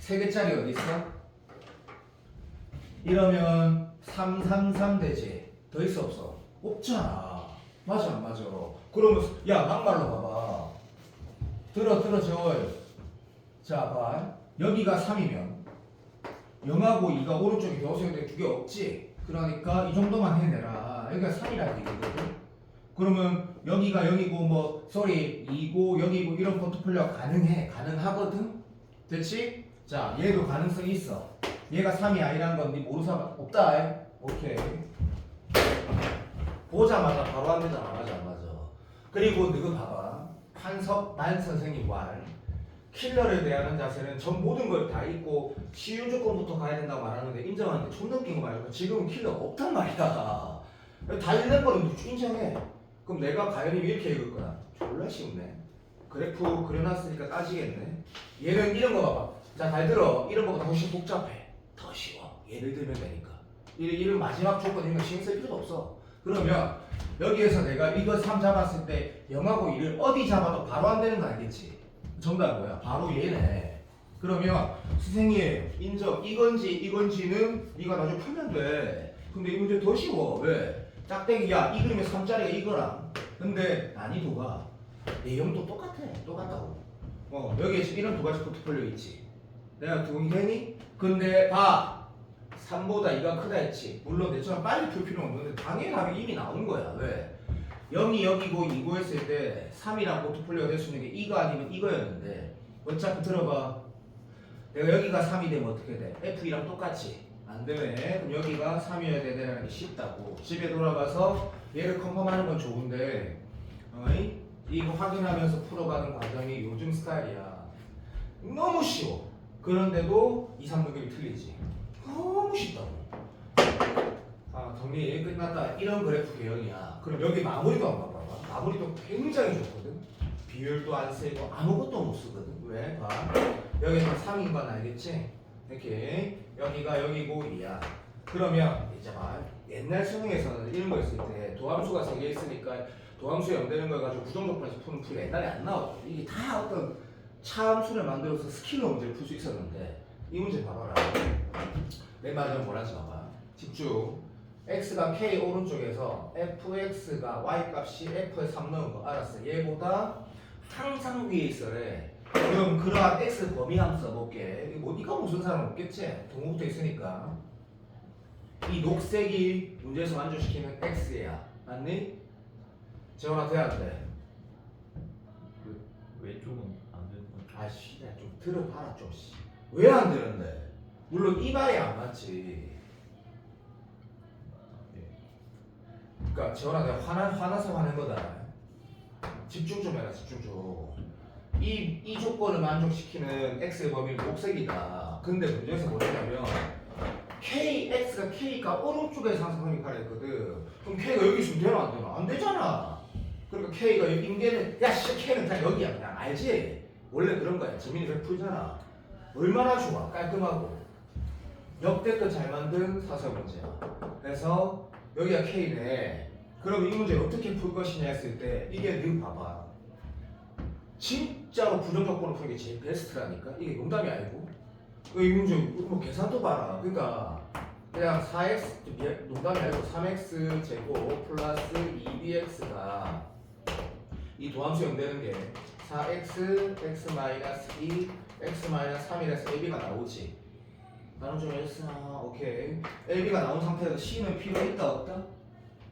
3개짜리 어디 있어? 이러면 3, 3, 3 되지. 더 있어 없어? 없잖아. 맞아 안 맞아? 그러면 야 막말로 봐봐. 들어 저걸. 자 봐. 여기가 3이면 0하고 2가 오른쪽에 더수인데 2개 없지? 그러니까 이 정도만 해내라. 여기가 3이라는 얘기거든. 그러면 여기가 0이고 뭐 2고 0이고 이런 포트폴리오가 가능하거든? 됐지? 자 얘도 가능성이 있어. 얘가 3이 아니라는 건 네 모르사 없다. 오케이. 보자마자 바로 안 되잖아. 맞아 안 맞아. 그리고 너가 봐봐. 판석만 선생님 말 킬러를 대하는 자세는 전 모든 걸 다 잊고 쉬운 조건부터 가야 된다고 말하는데 인정하는데 존나 웃긴 거 말고 지금은 킬러가 없단 말이야. 다 읽는 거는 인정해. 그럼 내가 가연이 이렇게 읽을 거야. 졸라 쉬운데. 그래프 그려놨으니까 따지겠네. 얘는 이런 거 봐봐. 자, 잘 들어. 이런 거보다 훨씬 복잡해. 더 쉬워. 예를 들면 되니까. 이런 마지막 조건 이런 거 신경 쓸 필요도 없어. 그러면 여기에서 내가 이거 3 잡았을 때 0하고 1을 어디 잡아도 바로 안 되는 거 알겠지? 정답 뭐야? 바로 얘네. 그러면 선생님 인정. 이건지는 네가 나중에 풀면 돼. 근데 이 문제 더 쉬워. 왜? 짝대기야. 이 그림의 3짜리가 이거랑. 근데 난이도가 내용도 똑같다고. 여기에 이런 두 가지 포트폴리오 있지. 내가 동의되니? 근데 봐. 3보다 2가 크다 했지. 물론 내처럼 빨리 풀 필요는 없는데 당연히 답이 이미 나온 거야. 왜? 0이 여기고 2고 했을 때 3이랑 포트폴리오가 될 수 있는 게 이거 아니면 이거였는데 어차피 들어봐. 내가 여기가 3이 되면 어떻게 돼? F이랑 똑같이. 안 되네. 그럼 여기가 3이어야 되는 게 쉽다고. 집에 돌아가서 얘를 컨펌하는 건 좋은데 이거 확인하면서 풀어가는 과정이 요즘 스타일이야. 너무 쉬워. 그런데도 2, 3등급이 틀리지. 너무 쉽다고. 정리 끝났다. 이런 그래프 개형이야. 그럼 여기 마무리도 한번 봐봐. 마무리도 굉장히 좋거든. 비율도 안 쓰고 아무것도 못 쓰거든. 왜? 봐. 여기서 3인 건 알겠지? 이렇게 여기가 여기고 2야. 그러면 이제 봐. 옛날 수능에서는 이런 거 있을 때 도함수가 3개 있으니까 도함수 연되는 걸 가지고 부정조건에서 푸는 풀이가 옛날에 안 나왔거든. 이게 다 어떤 차함수를 만들어서 스킬러 문제를 풀 수 있었는데 이 문제 봐봐라. 맨 마지막에 뭐라지 봐봐. 집중. x가 k 오른쪽에서 fx가 y 값이 f에 3 넣은 거 알았어. 얘보다 항상 위에 있어래. 그럼 그러한 x 범위 함수 써볼게. 이거 무슨 사람 없겠지? 동호부터 있으니까. 이 녹색이 문제에서 만족시키는 x야. 맞니? 재원아 돼야 안 돼? 왼쪽은 안 되는 거. 아씨, 좀 들어봐라 좀. 왜 안 되는데? 물론 이 말이 안 맞지. 그러니까 재원아 내가 화나서 화낸 거다. 집중 좀 해라. 집중 좀. 이 조건을 만족시키는 x의 범위는 녹색이다. 근데 문제에서 뭐냐면 x가 k가 오른쪽에서 항상 성립하라 했거든. 그럼 k가 여기 있으면 되나 안 되나? 안 되잖아. 그러니까 k가 여기 임계는 야 씨 k는 그냥 여기야. 그냥 알지? 원래 그런 거야. 재민이 잘 풀잖아. 얼마나 좋아. 깔끔하고 역대급 잘 만든 사설 문제야. 그래서 여기가 K네. 그럼 이 문제 어떻게 풀 것이냐 했을 때 이게 너 봐봐. 진짜로 부정조건을 푸는 게 제일 베스트라니까. 이게 농담이 아니고. 이 문제 뭐 계산도 봐라. 그러니까 그냥 4x 농담이 아니고 3x 제곱 플러스 2bx가 이 도함수 연되는 게 4x x 마이너스 2 x 마이너스 3이라서 ab가 나오지. 나는 좀 했어. 오케이. AB가 나온 상태에서 C는 필요가 있다 없다?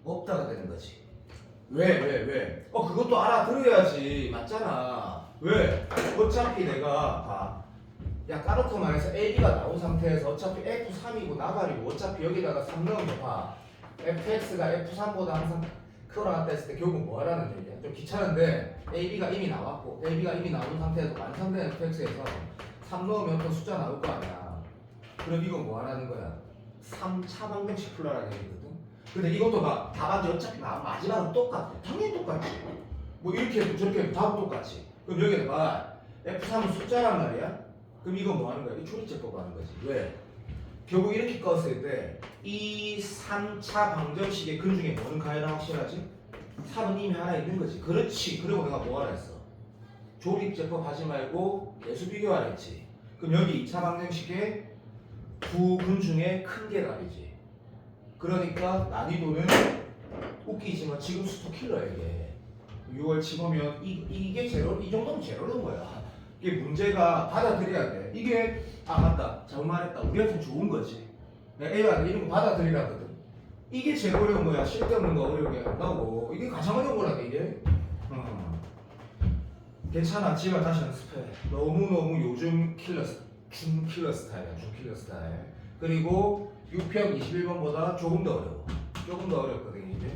없다가 되는 거지. 왜? 그것도 알아들어야지. 맞잖아. 왜? 어차피 내가 봐. 야 까놓고 말해서 AB가 나온 상태에서 어차피 F3이고 나발이고 어차피 여기다가 3 넣으면 봐. FX가 F3보다 항상 크거나 같다 했을 때 결국 뭐 하라는 얘기야? 좀 귀찮은데 AB가 이미 나왔고 AB가 이미 나온 상태에서 완성된 FX에서 3 넣으면 또 숫자 나올 거 아니야. 그럼 이건 뭐 하라는 거야? 3차 방정식 풀라라는 얘기거든. 근데 이것도 봐. 답안지 어차피 마지막은 똑같아. 당연히 똑같지. 뭐 이렇게 해도 저렇게 해도 답은 똑같지. 그럼 여기는 봐. F3은 숫자란 말이야? 그럼 이건 뭐 하는 거야? 이 조리제법 하는 거지. 왜? 결국 이렇게 껐을 때 이 3차 방정식의 근 중에 뭐는 가해라 확실하지? 3은 이미 하나 있는 거지. 그렇지. 그리고 내가 뭐 하라 했어? 조립제법 하지 말고 계수 비교하라 했지. 그럼 여기 2차 방정식에 두 근 중에 큰 게 답이지. 그러니까 난이도는 웃기지만 지금 수도 킬러야 이게. 6월 치고면 이게 제로, 이 정도면 제로는 거야. 이게 문제가 받아들여야 돼. 이게 맞다. 잘못 말했다. 우리한테 좋은 거지. A가 이런 거 받아들이라거든. 이게 제일 어려운 거야. 쓸데없는 거 어려운 게 안 나오고 이게 가장 어려운 거라니까 이게. 괜찮아. 지금 다시 연습해. 너무너무 요즘 준 킬러 스타일이야. 준 킬러 스타일. 그리고 6평 21번보다 조금 더 어려워. 조금 더 어렵거든 이게.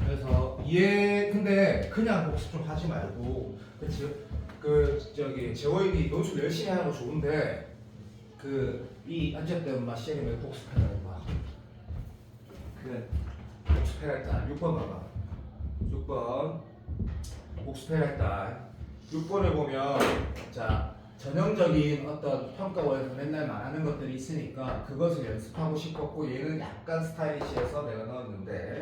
그래서 얘 근데 그냥 복습 좀 하지 말고 저기 재호인이 논술 열심히 하는 거 좋은데 이 어쨌든 막 시험에 복습해라 복습해라 했다. 6번 봐봐. 6번 복습해라 했다. 6번을 보면 자 전형적인 어떤 평가원에서 맨날 말하는 것들이 있으니까 그것을 연습하고 싶었고 얘는 약간 스타일리시해서 내가 넣었는데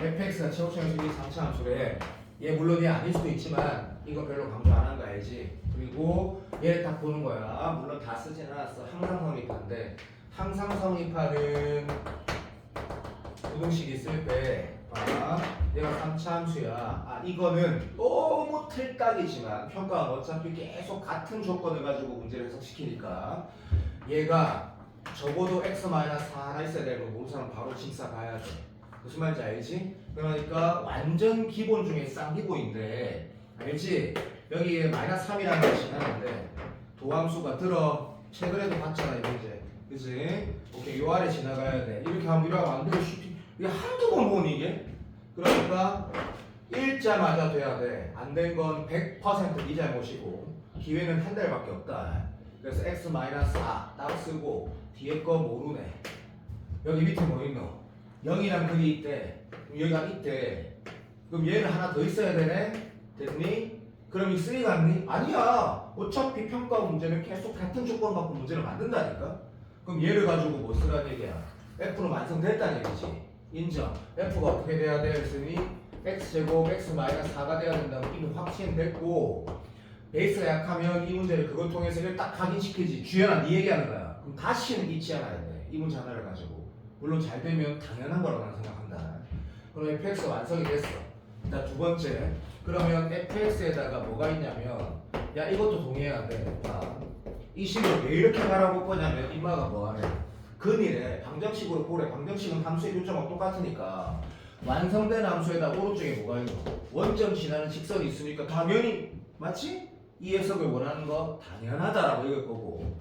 fx가 최고점에서 3차 함수래. 얘 물론 얘 아닐 수도 있지만 이거 별로 강조 안 하는 거 알지? 그리고 얘를 딱 보는 거야. 물론 다 쓰진 않았어. 항상 성립하인데 항상 성립하는 부등식 있을 때 얘가 3차 함수야. 이거는 너무 틀딱이지만 평가는 어차피 계속 같은 조건을 가지고 문제를 해석시키니까 얘가 적어도 x-4 하나 있어야 되고 모르는 사람 바로 직사 봐야 돼. 무슨 말인지 알지? 그러니까 완전 기본 중에 쌍기본인데 알지? 여기에 -3이라는 걸 지나는데 도함수가 들어 최근에도 봤잖아 이 문제 그치? 오케이 요 아래 지나가야 돼 이렇게 하면 이러면 안 돼. 이게 한두 번 보니 이게? 그러니까 일자 맞아 돼야 돼. 안 된 건 100% 네 잘못이고 기회는 한 달밖에 없다. 그래서 x-4 딱 쓰고 뒤에 거 모르네. 여기 밑에 뭐 있노? 0이랑 그게 있대. 여기가 있대. 그럼 얘는 하나 더 있어야 되네? 됐니? 그럼 이 3가 같니? 아니야. 어차피 평가 문제는 계속 같은 조건 갖고 문제를 만든다니까? 그럼 얘를 가지고 뭐 쓰라는 얘기야? F는 완성됐다는 얘기지. 인정. F가 어떻게 돼야 돼? 그랬으니 X제곱 X-4가 돼야 된다고 이미 확신됐고 베이스가 약하면 이 문제를 그걸 통해서 딱 확인시키지. 주연아 네 얘기하는 거야. 그럼 다시는 잊지 않아야 돼. 이 문제 하나를 가지고. 물론 잘 되면 당연한 거라고 나는 생각한다. 그럼 fx가 완성이 됐어. 자, 두 번째. 그러면 fx에다가 뭐가 있냐면 야 이것도 동의해야 돼. 이 식을 왜 이렇게 가라고 볼 거냐면 임마가 뭐하래? 근이래. 방정식으로 보래. 방정식은 함수의 교점하고 똑같으니까 완성된 함수에다 오른쪽에 뭐가 있노? 원점 지나는 직선이 있으니까 당연히 맞지? 이 해석을 원하는 거 당연하다라고 읽을 거고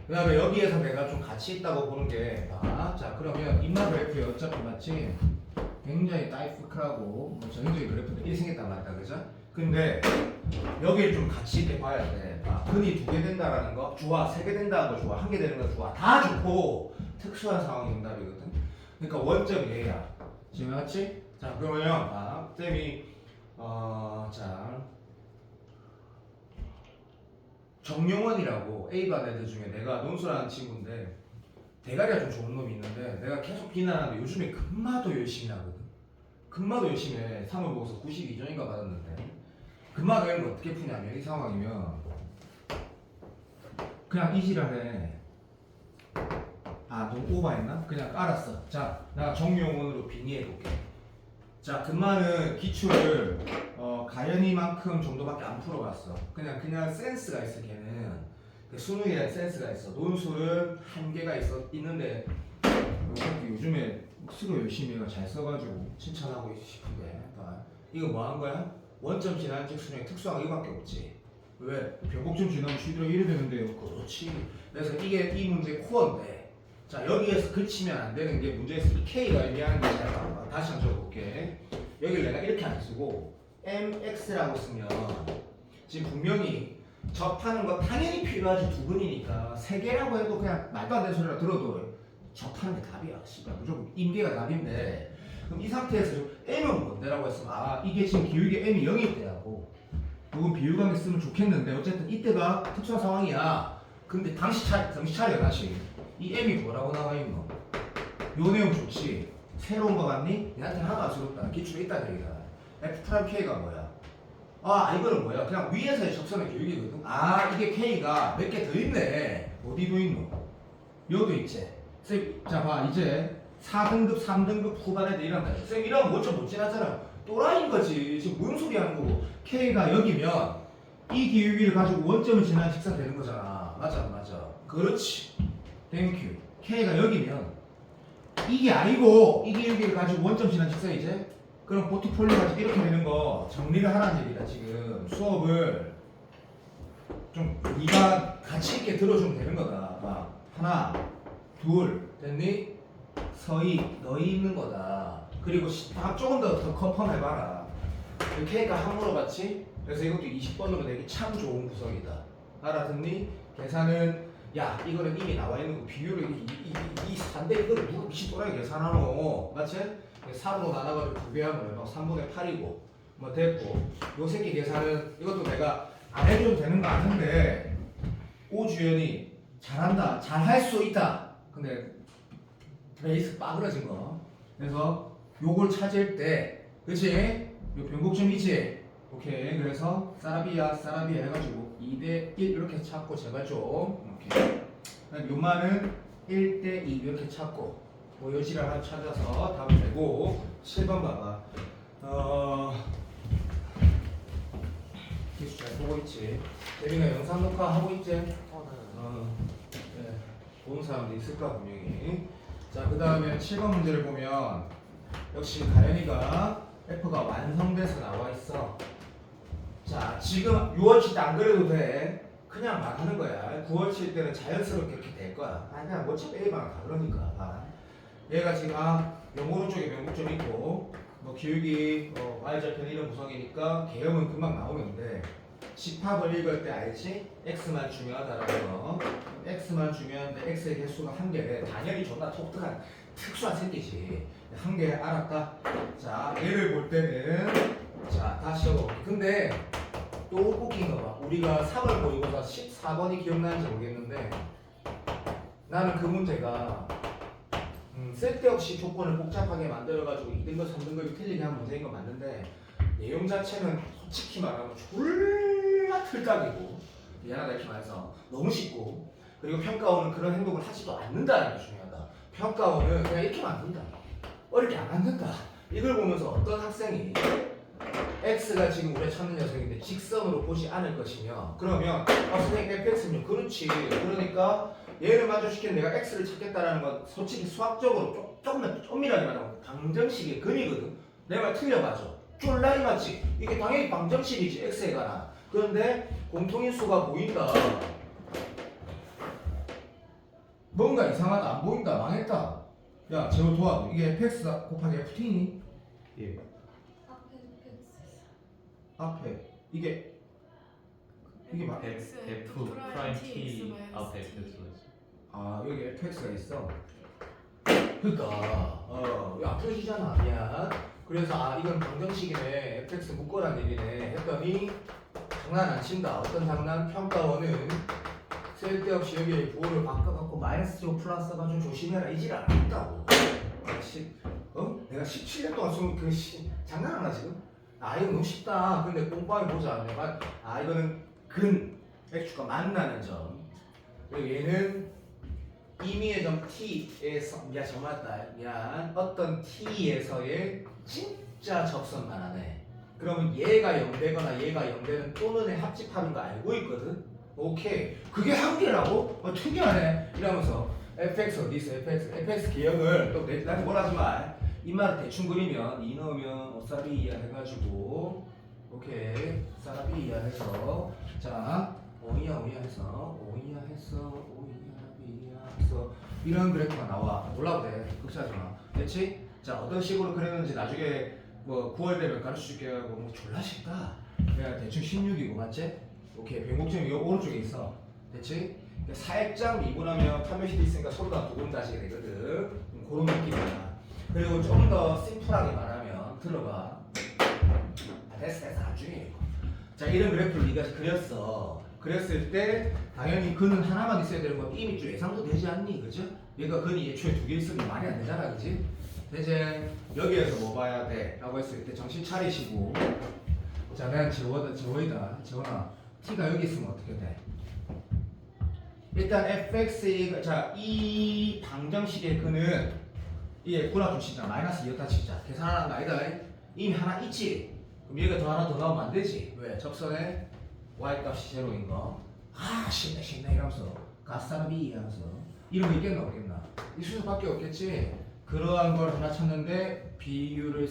그 다음에 여기에서 내가 좀 가치 있다고 보는 게 자 그러면 임마 그래프에 어차피 맞지? 굉장히 다이프크하고 뭐 정형적인 그래프도 1 생겼단 말이다 그죠? 근데 여기를 좀 가치 있게 봐야 돼. 근이 2개 된다라는 거 좋아. 3개 된다는 거 좋아. 1개 되는 거 좋아. 다 좋고 특수한 상황이 응답이거든. 그러니까 원점 얘야. 지금 맞지? 자 그러면 쌤이 자 정용원이라고 A반 애들 중에 내가 논술하는 친구인데 대가리가 좀 좋은 놈이 있는데 내가 계속 비난하는데 요즘에 금마도 열심히 하거든. 금마도 열심히 해. 3월 보고서 92점인가 받았는데 금마도 이런 거 어떻게 푸냐면 이 상황이면 그냥 이지랄해. 너무 오버했나? 그냥 알았어. 자, 나 정용원으로 빙의해볼게. 자, 금마는 기출을 가연이만큼 정도밖에 안 풀어봤어. 그냥 센스가 있어. 걔는 수능에 대한 센스가 있어. 논술은 한계가 있는데 요즘에 수로 열심히 해가 잘 써가지고 칭찬하고 싶은데 이거 뭐 한 거야? 원점 지난직 수능에 특수한 거 이거밖에 없지. 왜? 변곡점 지나면 쉬더라 이래 되는데요. 그렇지. 그래서 이게 이 문제 코어인데 자 여기에서 그치면 안 되는 게 문제에서 이 K가 의미하는 게 제가 다시 한번 적어볼게. 여기를 내가 이렇게 안 쓰고 MX라고 쓰면 지금 분명히 접하는 거 당연히 필요하지. 두 분이니까 세 개라고 해도 그냥 말도 안 되는 소리라 들어도 접하는 게 답이야. 씨발 무조건 임계가 답인데 그럼 이 상태에서 M은 뭔데라고 했으면 이게 지금 기울기 M이 0일 때하고 이건 비율관계 쓰면 좋겠는데 어쨌든 이때가 특수한 상황이야. 근데 정신 차려 다시. 이 M이 뭐라고 나와 있노? 요 내용 좋지. 새로운 거 같니? 얘한테 하나도 안 새롭다. 기출에 있다는 얘기다. F'K가 뭐야? 이거는 뭐야? 그냥 위에서의 접선의 기울기거든. 이게 K가 몇 개 더 있네. 어디도 있노? 여기도 있지. 쌤, 자 봐 이제 4등급, 3등급 후반 애들 이란다. 쌤 이러면 원점 못 지나잖아. 또라이인 거지. 지금 뭔 소리 하는 거고. K가 여기면 이 기울기를 가지고 원점을 지나는 직선 되는 거잖아. 맞아 안 맞아? 그렇지. 땡큐. K가 여기면 이게 아니고 이 기울기를 가지고 원점 지나는 직선이지. 그럼 포트폴리오 가지고 이렇게 되는 거 정리를 하라는 얘기다. 지금 수업을 좀 네가 가치 있게 들어주면 되는 거다. 하나, 둘, 됐니? 너희 있는 거다. 그리고 조금 더 컨펌해봐라. K가 함으로 받지? 그래서 이것도 20번으로 내기 참 좋은 구성이다. 알아듣니? 계산은 야 이거는 이미 나와 있는 거 비율을 이 4인데 이거를 누가 미친 또라이 계산하노? 맞지? 3으로 나눠가지고 2배하면 3분의 8이고 뭐 됐고 요 새끼 계산은 이것도 내가 안 해줘도 되는 거 아는데 오주연이 잘한다 잘 할 수 있다 근데 베이스 빠그러진 거 그래서 요걸 찾을 때 그치? 요 변곡점 있지? 오케이 그래서 사라비아 해가지고 2대1 이렇게 찾고 제발 좀 오케이 요만은 1대2 이렇게 찾고 뭐 요지를 하나 찾아서 답을 내고 7번 봐봐 기수 잘 보고 있지? 재민아 영상 녹화하고 있지? 네. 보는 사람도 있을까 분명히 자 그 다음에 7번 문제를 보면 역시 가연이가 F가 완성돼서 나와 있어 자 지금 6월 칠 때 안 그래도 돼 그냥 말하는 거야 9월 칠 때는 자연스럽게 이렇게 될 거야 그냥 어차피 A랑 다 그러니까 얘가 지금 영 오른쪽에 명곡점 있고 뭐 기울기 Y절편 이런 구성이니까 개형은 금방 나오는데 집합을 읽을 때 알지? X만 중요하다라는 거 X만 중요한데 X의 개수가 한 개래 당연히 존나 독특한 특수한 새끼지 한 개 알았다 자 얘를 볼 때는 자 다시 적어볼게 근데 또 웃긴 거 봐 우리가 3월 모의고사 14번이 기억나는지 모르겠는데 나는 그 문제가 쓸데없이 조건을 복잡하게 만들어가지고 2등급 3등급이 틀리게 한 문제인 건 맞는데 내용 자체는 솔직히 말하면 졸라 틀딱이고 미안하다 이렇게 말해서 너무 쉽고 그리고 평가원은 그런 행동을 하지도 않는다는 게 중요하다 평가원은 그냥 이렇게 만든다 어렵게 안 만든다 이걸 보면서 어떤 학생이 X가 지금 우리가 찾는 녀석인데 직선으로 보지 않을 것이며 그러면 선생님 fx면 그렇지 그러니까 얘를 만족시키는 내가 X를 찾겠다라는 건 솔직히 수학적으로 조금만 엄밀하게 말하면 방정식의 근이거든 내 말 틀려봐줘 쫄라이 맞지? 이게 당연히 방정식이지 X에 관한 그런데 공통인수가 보인다 뭔가 이상하다 안 보인다 망했다 야 제호 도와 이게 fx 곱하기 ft니? 예. 앞에 이게 맞? F 프라임 T 앞에 F가 아 여기 fx가 있어 그니까 야 표시잖아 미안 그래서 이건 방정식이네 fx 묶어란 얘기네 했더니 장난 안 친다 어떤 장난? 평가원은 쓸데없이 여기에 부호를 바꿔갖고 마이너스 제곱 플러스 가지고 조심해라 이 지랄 안 했다고 내가 17년 동안 숨은 장난하나 지금? 이거 너무 쉽다 근데 꼼꼼하게 보자 이거는 근 x축과 만나는 점 그리고 얘는 임의의 점 t에서 미안 어떤 t에서의 진짜 접선만 하네 그러면 얘가 0되거나 얘가 0되는 또는의 합집합인 거 알고 있거든 오케이 그게 한 개라고? 특이하네 이러면서 fx 어디 있어 fx 개형을 또 나한테 뭐라 하지 마 이말을 대충 그리면 2 넣으면 사라비이야 해가지고 오케이 사라비이야 해서 자 오이야 해서 이런 그래프가 나와 몰라도 돼 걱정하지 마 됐지? 자 어떤 식으로 그렸는지 나중에 뭐 9월 되면 가르쳐줄게 하고 뭐 졸라 쉽다 그냥 대충 16이고 맞지? 오케이 변곡점이 요 오른쪽에 있어 됐지? 살짝 미분하면 판별식도 있으니까 서로 다 두분 다시게 되거든 그런 느낌이야 그리고 좀 더 심플하게 말하면 들어봐 됐어 나중에 자 이런 그래프를 네가 그렸어 그랬을 때 당연히 근은 하나만 있어야 되는 건 이미 좀 예상도 되지 않니 그죠? 얘가 근이 애초에 2개 있으면 말이 안 되잖아 그지? 이제 여기에서 뭐 봐야 돼? 라고 했을 때 정신 차리시고 자 난 재호이다 재호나 t가 여기 있으면 어떻게 돼? 일단 fx 이 방정식의 근은 이게 구라 좀 치자 마이너스 2였다 치자 계산하는 거 아니다 이미 하나 있지 그럼 얘가 더 하나 더 나오면 안 되지 왜? 접선에 y값이 제로인 거 쉽네 이러면서 가사라비 하면서 이런 거 있겠나 없겠나 이 수준밖에 없겠지 그러한 걸 하나 찾는데 비율을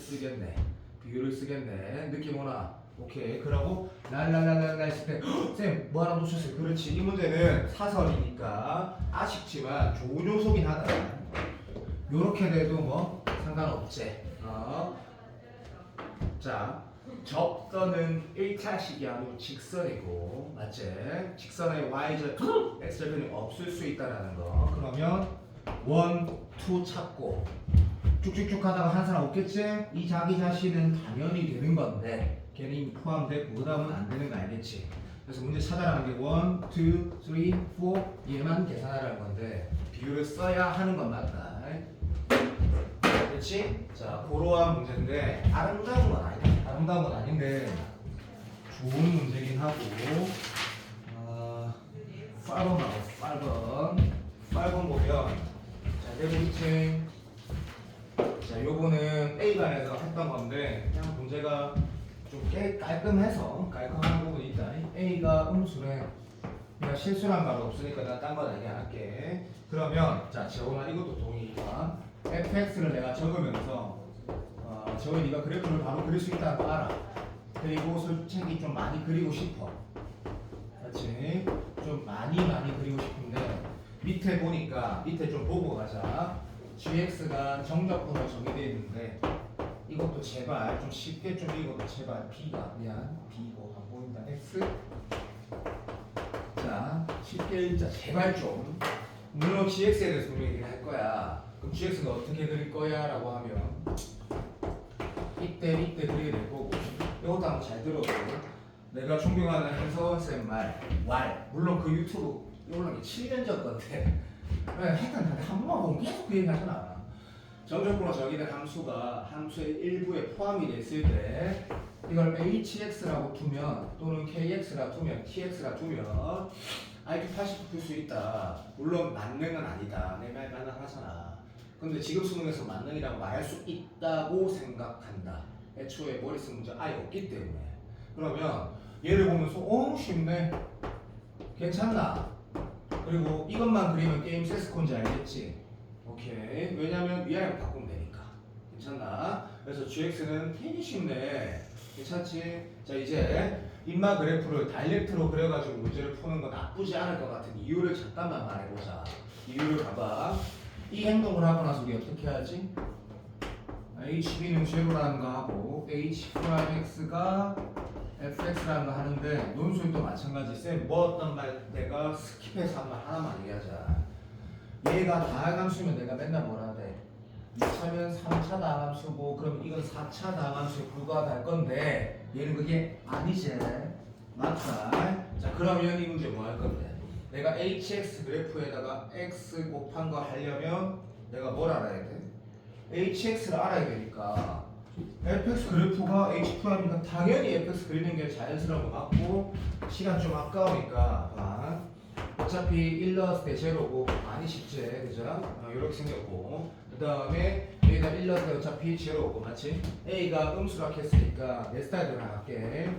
쓰겠네 느낌 오나? 오케이 그러고 랄랄랄랄라 했을 때 쌤 뭐 하나 놓쳤어요 그렇지 이 문제는 사설이니까 아쉽지만 좋은 요소긴 하다 요렇게 돼도 뭐 상관없지 자, 접선은 1차식이 아니고 직선이고, 맞지? 직선에 y절, x절편이 없을 수 있다라는 거. 그러면 1, 2 찾고 쭉쭉쭉 하다가 한 사람 없겠지? 이 자기 자신은 당연히 되는 건데 걔는 이미 포함되고 그 다음은 안 되는 거 알겠지? 그래서 문제 찾아라는 게 1, 2, 3, 4 얘만 계산하라는 건데 비율을 써야 하는 건 맞다. 그렇지? 자, 그러한 문제인데 아름다운 건 아니다. 아름다운 건 아닌데 좋은 문제긴 하고 8번 봐봐. 8번 보면 자, 내부기층 자, 요거는 A반에서 했던 건데 그냥 문제가 좀 깔끔해서 깔끔한 부분이 있다. A가 음수래. 내가 실수란 말 없으니까 내가 딴 건 얘기 안 할게. 그러면 자, 재원아 이것도 동의가 fx를 내가 적으면서 저기 네가 그래프를 바로 그릴 수 있다는 거 알아. 그리고 솔직히 좀 많이 그리고 싶어. 그렇지? 좀 많이 그리고 싶은데 밑에 보니까 밑에 좀 보고 가자. gx가 정적분으로 정의되어 있는데 이것도 제발 좀 쉽게 좀 읽어도 제발 b가 미안 b고 안 보인다 x 자 쉽게 읽자 제발 좀. 물론 gx에 대해서 우리 얘기를 할 거야. 그럼 gx가 어떻게 그릴 거야? 라고 하면 이때 그리게 될 거고 이것도 한번 잘 들어도 내가 존경하는 한서원쌤 말 물론 그 유튜브 올라온 게 7년 전 건데 하여튼 한 번만 보면 계속 그 얘기 하잖아. 정적분으로 정의된 함수가 함수의 일부에 포함이 됐을 때 이걸 hx라고 두면 또는 kx라 두면 tx라 두면 IQ 80 풀 수 있다. 물론 만능은 아니다. 내 말 가능하잖아. 근데 지금 수능에서 만능이라고 말할 수 있다고 생각한다. 애초에 머리 쓴 문제 아예 없기 때문에. 그러면 얘를 보면서 쉽네. 괜찮나? 그리고 이것만 그리면 게임 세스콘지 알겠지? 오케이. 왜냐면 위아래 바꾸면 되니까. 괜찮나? 그래서 gx는 괜히 쉽네. 괜찮지? 자 이제 인마 그래프를 다이렉트로 그려가지고 문제를 푸는 건 나쁘지 않을 것 같은 이유를 잠깐만 말해보자. 이유를 봐봐. 이 행동을 하고 나서 우리 어떻게 하지? HB는 제로라는 거 하고 H 프라임 X가 fx라는 거 하는데 논술도 마찬가지. 쌤 뭐 어떤 말 내가 스킵해서 한 말 하나만 얘기하자. 얘가 다항함수면 내가 맨날 뭐라 돼? 2차면 3차 다항함수고 그럼 이건 4차 다항함수에 불과할 건데 얘는 그게 아니지. 맞다. 자 그러면 이 문제 뭐 할 건데? 내가 hx 그래프에다가 x 곱한 거 하려면 내가 뭘 알아야 돼? hx를 알아야 되니까 fx 그래프가 h 프라임이니까 당연히 fx 그리는 게 자연스러운 거 맞고 시간 좀 아까우니까 어차피 1 넣었을 때 제로고 많이 쉽지 그죠? 이렇게 생겼고 그 다음에 여기다 1 넣었을 때 어차피 제로고 맞지? a가 음수라 했으니까 내 스타일대로 할게.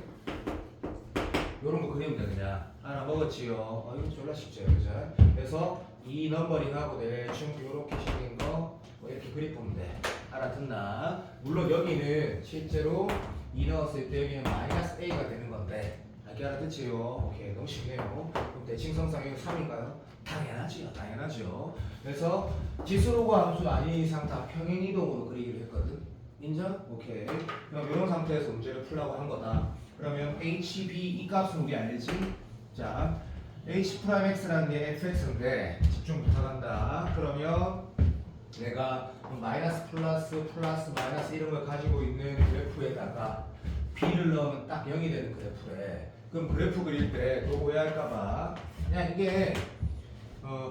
요런 거 그리면 돼 그냥. 알아먹었지요? 이거 졸라 쉽죠 그죠? 그래서 이 넘버링하고 대충 요렇게 생긴 거 뭐 이렇게 그리면 돼. 알아듣나? 물론 여기는 실제로 2 넣었을 때 여기는 마이너스 a가 되는 건데 알아듣지요? 오케이 너무 쉽네요. 그럼 대칭성상 여기 3인가요? 당연하죠. 그래서 지수로가 함수 아닌 이상 다 평행이동으로 그리기로 했거든. 인정? 오케이. 그럼 이런 상태에서 문제를 풀라고 한 거다. 그러면 HB 이 값은 우리 알지? 자, H'X라는 게 fx인데 집중 부탁한다. 그러면 내가 마이너스 플러스 마이너스 이런 걸 가지고 있는 그래프에다가 B를 넣으면 딱 0이 되는 그래프래. 그럼 그래프 그릴 때 너 오해할까봐 그냥 이게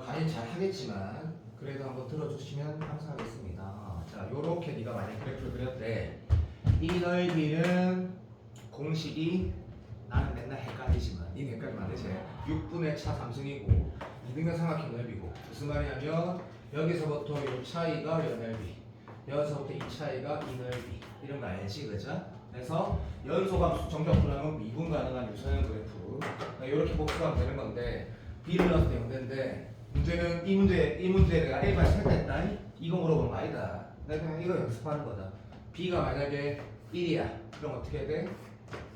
강의 잘 하겠지만 그래도 한번 들어주시면 감사하겠습니다. 자, 요렇게 네가 만약 그래프를 그렸대. 이 넓이는 공식이 나는 맨날 헷갈리지만 니는 헷갈리면 안 되지. 6분의 차 3승이고 2등변 삼각형 넓이고 무슨 말이냐면 여기서부터 요 차이가 요 넓이 여기서부터 이 차이가 이 넓이 이런 거 알지 그죠? 그래서 연소함수 정적분하면 미분 가능한 유선형 그래프 이렇게 복수하면 되는 건데 B를 넣었을 때 0인데 문제는 이 문제 내가 A발 설득했다 이거 물어보는 거 아니다. 내가 그냥 이거 연습하는 거다. B가 만약에 1이야 그럼 어떻게 해야 돼?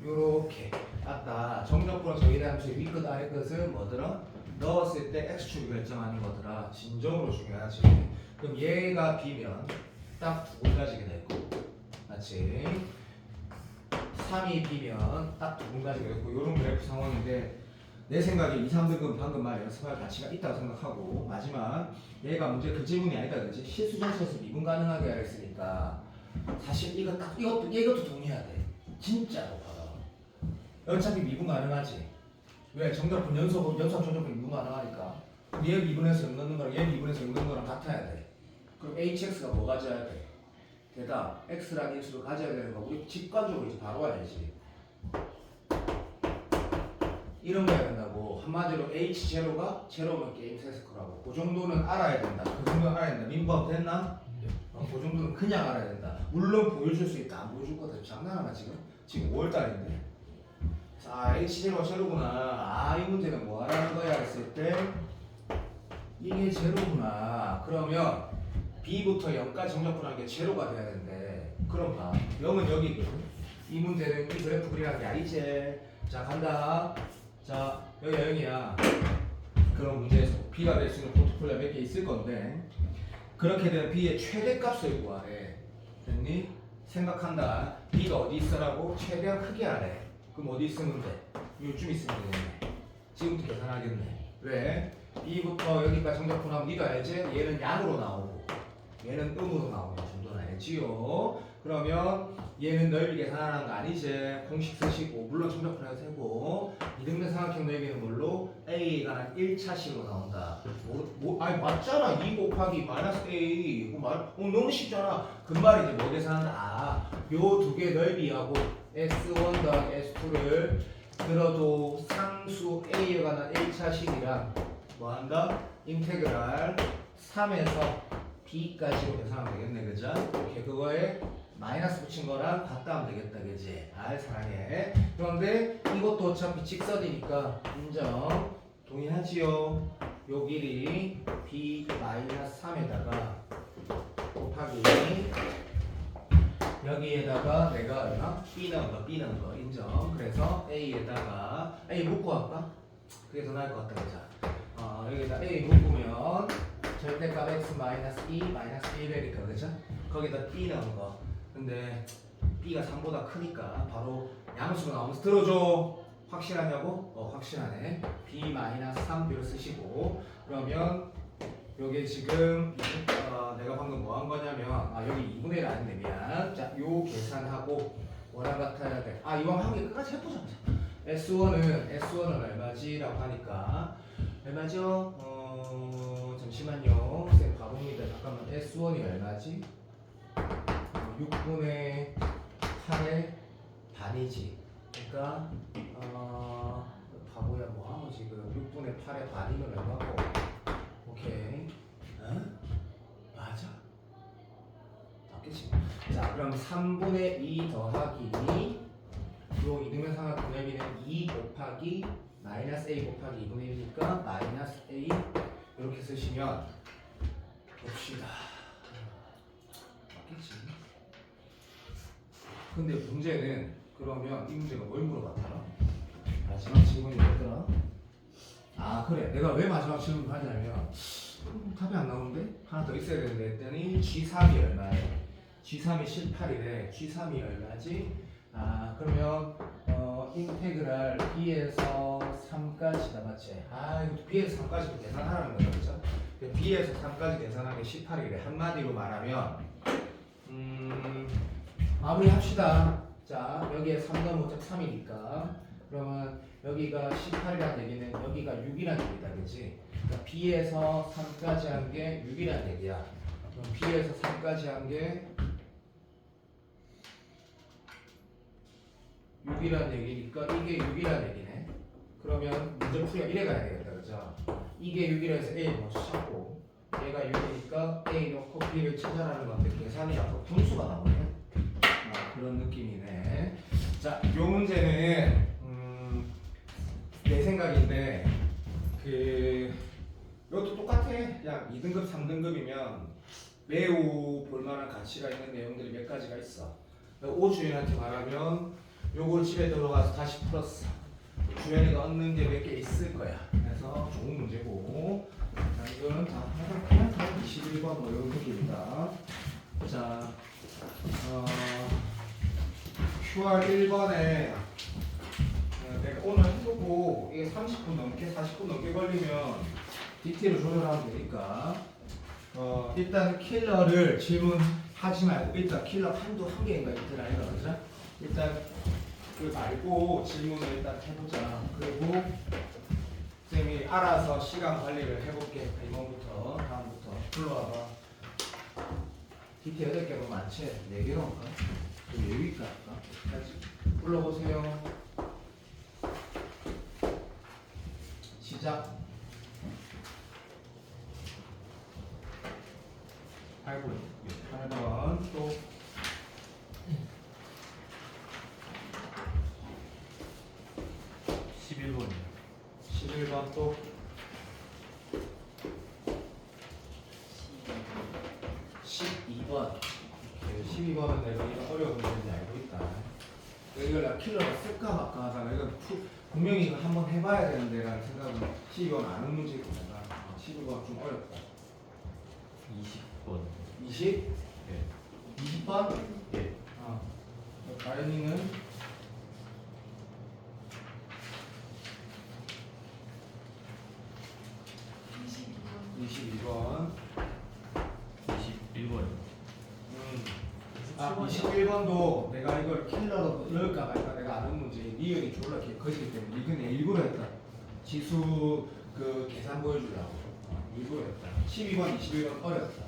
요렇게 맞다. 정적분은 저희 함수의 윗끝 아래끝은 뭐더라? 넣었을 때 x축이 결정하는 거더라. 진정으로 중요하지. 그럼 얘가 B면 딱 두 가지게 될 거고 맞지? 3이 B면 딱 두 분 가지고 있고 이런 그래프 상황인데 내 생각에 2, 3등급 방금 말 연습할 가치가 있다고 생각하고 마지막 얘가 문제 그 질문이 아니다 그지? 실수전체에서 미분 가능하게 하라 했으니까 사실 이거 딱 이것도 동의해야 돼. 진짜로 봐봐. 어차피 미분 가능하지. 왜? 정답은 연속 정답은 미분 가능하니까. 얘 미분해서 0 넣는 거랑 얘 미분해서 0 넣는 거랑 같아야 돼. 그럼 HX가 뭐 가져야 돼? 대답 X라는 인수를 가져야 되는 거 우리 직관적으로 이제 바로 알지. 이런 거 해야 된다고. 한마디로 H0가 제로면 게임 세스크라고. 그 정도는 알아야 된다. 그 정도는 알아야 된다. 민법 됐나? 그 정도는 그냥 알아야 된다. 물론 보여줄 수 있다. 안 보여줄 거다. 장난하나 지금? 지금 5월달인데. 자, H0가 제로구나. 아, 이 문제는 뭐 하라는 거야 했을 때 이게 제로구나. 그러면 B부터 0까지 정적분한 게 제로가 돼야 되는데 그럼 봐. 0은 여기거든. 이 문제는 이 그래프 그리라는 게 아니지. 자, 간다. 자, 여기가 0이야. 그런 문제에서 B가 될 수 있는 포트폴리오 몇 개 있을 건데 그렇게 되면 B의 최대값을 구하래. 됐니? 생각한다. B가 어디 있어라고? 최대한 크게 하래. 그럼 어디 있으면 돼? 요쯤 있으면 되겠네. 지금부터 계산하겠네. 왜? B부터 여기까지 정적분하면 니도 알지? 얘는 양으로 나오고 얘는 음으로 나오는 정도는 알지요? 그러면 얘는 넓이 계산하는 거 아니지? 공식 쓰시고 물론 정적분해도 되고 이등변 삼각형 넓이는 뭘로? A가 한 1차식으로 나온다. 아니 맞잖아. 2 곱하기 마이너스 A 너무 쉽잖아. 그 말이 이제 뭐 계산한다? 아, 요 두 개 넓이하고 S1 더하기 S2를 들어도 상수 A에 관한 1차식이랑 뭐 한다? 인테그랄 3에서 B까지로 계산하면 되겠네. 그죠? 이렇게 그거에 마이너스 붙인 거랑 같다 하면 되겠다. 그지? 아, 사랑해. 그런데 이것도 어차피 직선이니까 인정. 동의하지요? 요 길이 B-3에다가 곱하기 여기에다가 내가 얼마? B 넣은 거 인정. 그래서 A에다가 A 묶고 할까? 그게 더 나을 것 같다. 그죠? 여기다 A 묶으면 절대값 x 마이너스 2 마이너스 1이니까 그죠? 거기다 B 넣은 거. 근데 B가 3보다 크니까 바로 양수가 나오면서 들어줘. 확실하냐고? 확실하네. B 마이너스 3B로 쓰시고 그러면 요게 지금 내가 방금 뭐 한 거냐면 여기 2분의 1 아닌데 미안. 자, 요 계산하고 뭐랑 같아야 돼? 이왕 한 개 끝까지 해보자. S1은 얼마지? 라고 하니까 얼마죠? 잠시만요. 쌤 가봅니다. 잠깐만. S1이 얼마지? 6분의 8의 반이지. 그러니까 바보야 뭐하노 지금. 6분의 8의 반이면 얼마고? 오케이. 맞아? 맞겠지. 자, 그럼 3분의 2 더하기 요 이등변 삼각형 넓이는 2 곱하기 마이너스 A 곱하기 2분의 1이니까 마이너스 A 이렇게 쓰시면 봅시다. 맞겠지? 근데 문제는 그러면 이 문제가 뭘 물어봤더라? 마지막 질문이 뭐였더라? 그래. 내가 왜 마지막 질문을 하냐면 답이 안 나오는데? 하나 더 있어야 되는데 했더니 G3이 얼마예요? G3이 18이래. G3이 얼마지? 그러면 인테그랄 B에서 3까지다 맞지? 이거 B에서 3까지도 계산하라는 거죠, 그렇죠? B에서 3까지 계산하는 게 18이래. 한마디로 말하면 마무리 합시다. 자, 여기에 3 넣으면 3이니까 그러면 여기가 18이라는 얘기는 여기가 6이라는 얘기다, 그렇지? 그러니까 B에서 3까지 한 게 6이라는 얘기야. 그럼 B에서 3까지 한 게 6이라는 얘기니까 이게 6이라는 얘기네. 그러면 문제 풀이가 이래 가야 되겠다. 그죠? 이게 6이라 해서 A 넣어서 찾고 얘가 6이니까 A 넣고 B를 찾아라는 건데 계산이 약간 분수가 나오네. 그런 느낌이네. 자, 요 문제는 내 생각인데 이것도 똑같아. 그냥 2등급, 3등급이면 매우 볼만한 가치가 있는 내용들이 몇 가지가 있어. 오주연한테 말하면 요걸 집에 들어가서 다시 풀었어. 주연이가 얻는 게 몇 개 있을 거야. 그래서 좋은 문제고. 자, 이거는 다 그냥 21번 뭐 이런 느낌이다. 자, QR 1번에 내가 오늘 해보고 이게 30분 넘게 40분 넘게 걸리면 디테일을 조절하면 되니까 일단 킬러를 질문하지 말고 일단 킬러 한 개인가 있더라 이거 그죠? 일단 그 말고 질문을 일단 해보자. 그리고 쌤이 알아서 시간 관리를 해볼게. 이번부터 다음부터 불러와봐. 디테일 8개 너무 많지? 4개로 할까? 좀 여유 있게 할까? 다시 불러보세요. 시작. 8번. 8번 또 11번이요. 11번 또 12번. 12번은 내가 이거 어려운 문제인지 알고 있다. 이걸 내가 킬러가 쓸까 말까 하다가 이거 분명히 이거 한번 해봐야 되는데 라는 생각은 12번 아는 문제고 내가 12번 좀 어렵다. 20번. 20? 예. 20번? 예. 가연이는 22번. 21번이요. 21번도 내가 이걸 킬러로 넣을까 말까 내가 아는 문제 리을이 졸라 거지기 때문에 이건 내가 일부러 했다. 지수 그 계산 보여주려고 일부러 했다. 12번, 21번 어렵다.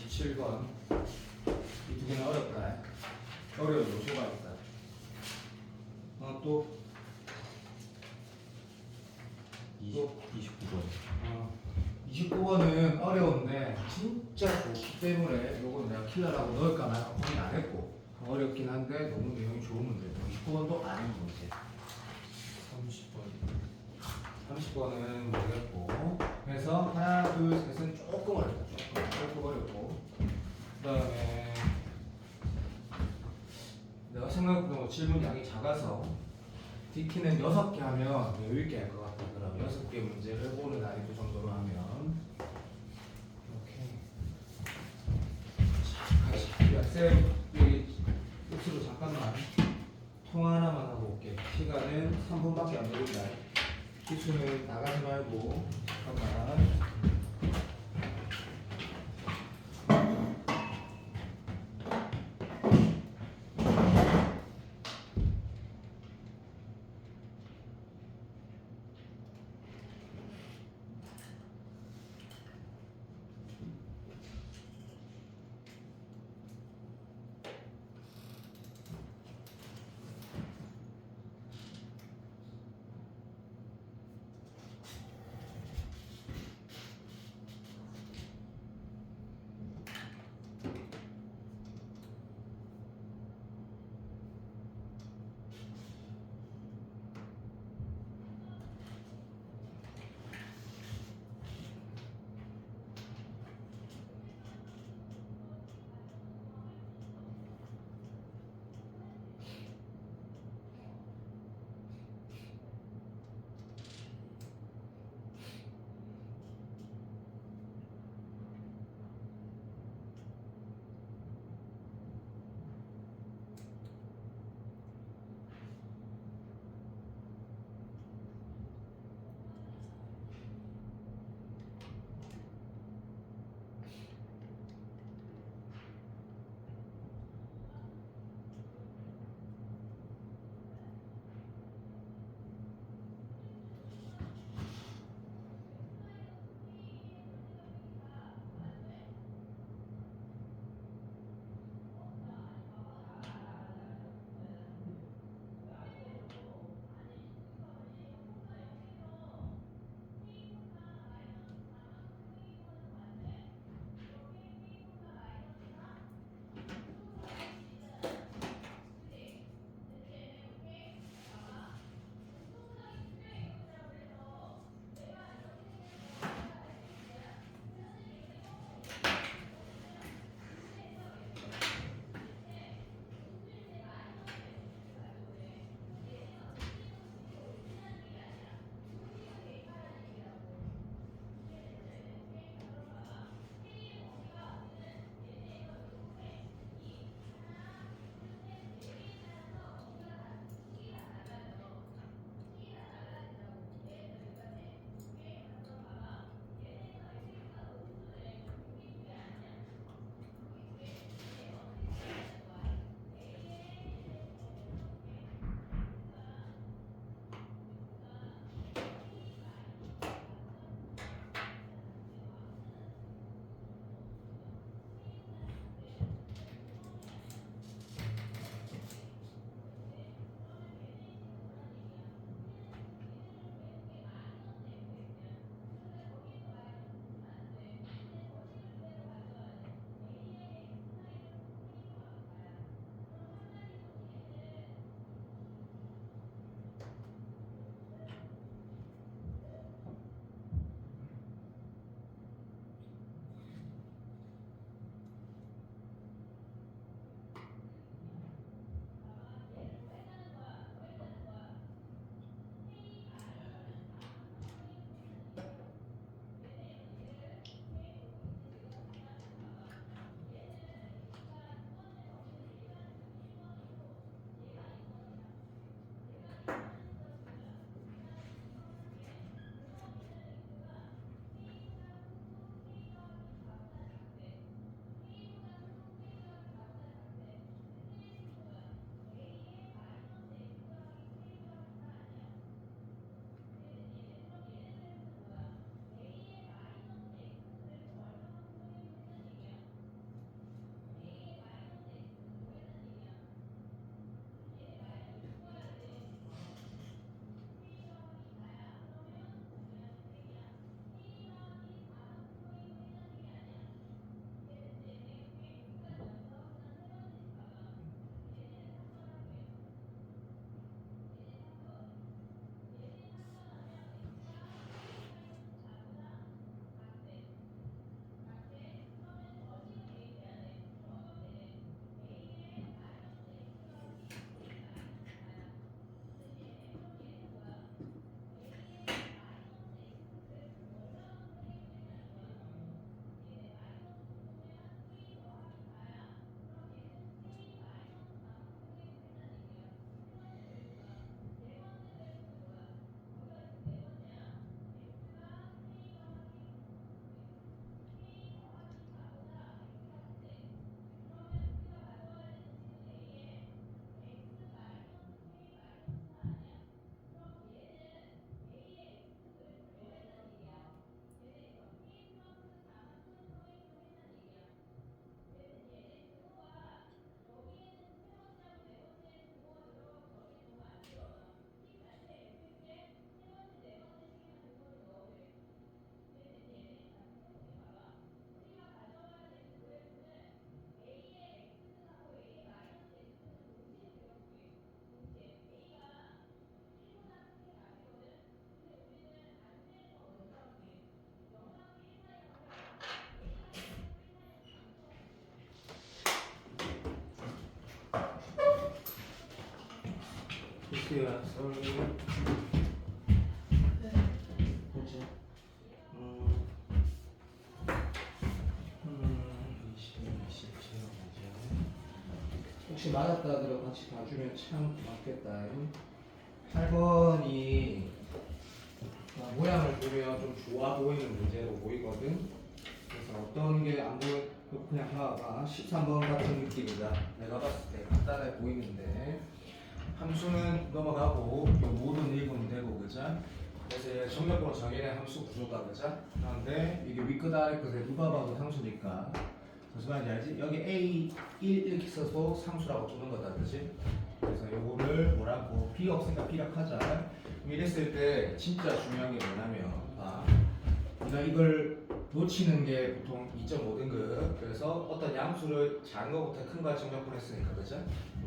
27번 이 두 개는 어렵다. 어려운 요소가 있다. 또 29번. 29번은 어려운데 진짜 좋기 때문에 요건 내가 킬러라고 넣을까 말까 고민 안 했고 어렵긴 한데 너무 내용이 좋은 문제. 29번도 아닌 문제. 30번은 모르겠고 그래서 하나 둘 셋은 조금 어렵다. 조금 어렵고 그 다음에 내가 생각보다 질문 양이 작아서 디키는 6개 하면 여유있게 할 것 같다. 그럼 6개 문제를 보는 난이도 정도로 하면 오케이. 자, 같이. 야, 쌤, 여기 끝으로 잠깐만 통화 하나만 하고 올게. 시간은 3분밖에 안 걸린다. 기수는 나가지 말고 잠깐만. 글쎄요, sorry. 그렇지. 20, 혹시 맞았다 하더라도 같이 봐주면 참 맞겠다. 8번이 모양을 보면 좀 좋아 보이는 문제로 보이거든. 그래서 어떤 게 안 보여, 그냥 봐봐. 13번 같은 느낌이다. 내가 봤을 때 간단해 보이는데 함수는 넘어가고 요 모든 일분은 되고, 그죠? 그래서 얘 정렬번호 정의의 함수 구조다, 그죠? 그런데 이게 윗끝 아래끝에 누가 봐도 상수니까 무슨 말인지 알지? 여기 A 1 이렇게 써서 상수라고 주는 거다, 그지? 그래서 요거를 뭐라고 B 없으니까 B라고 하자. 이랬을 때 진짜 중요한 게 뭐냐면 우리가 이걸 놓치는 게 보통 2.5등급. 그래서 어떤 양수를 작은 거부터 큰 거 정렬분했으니까, 그죠?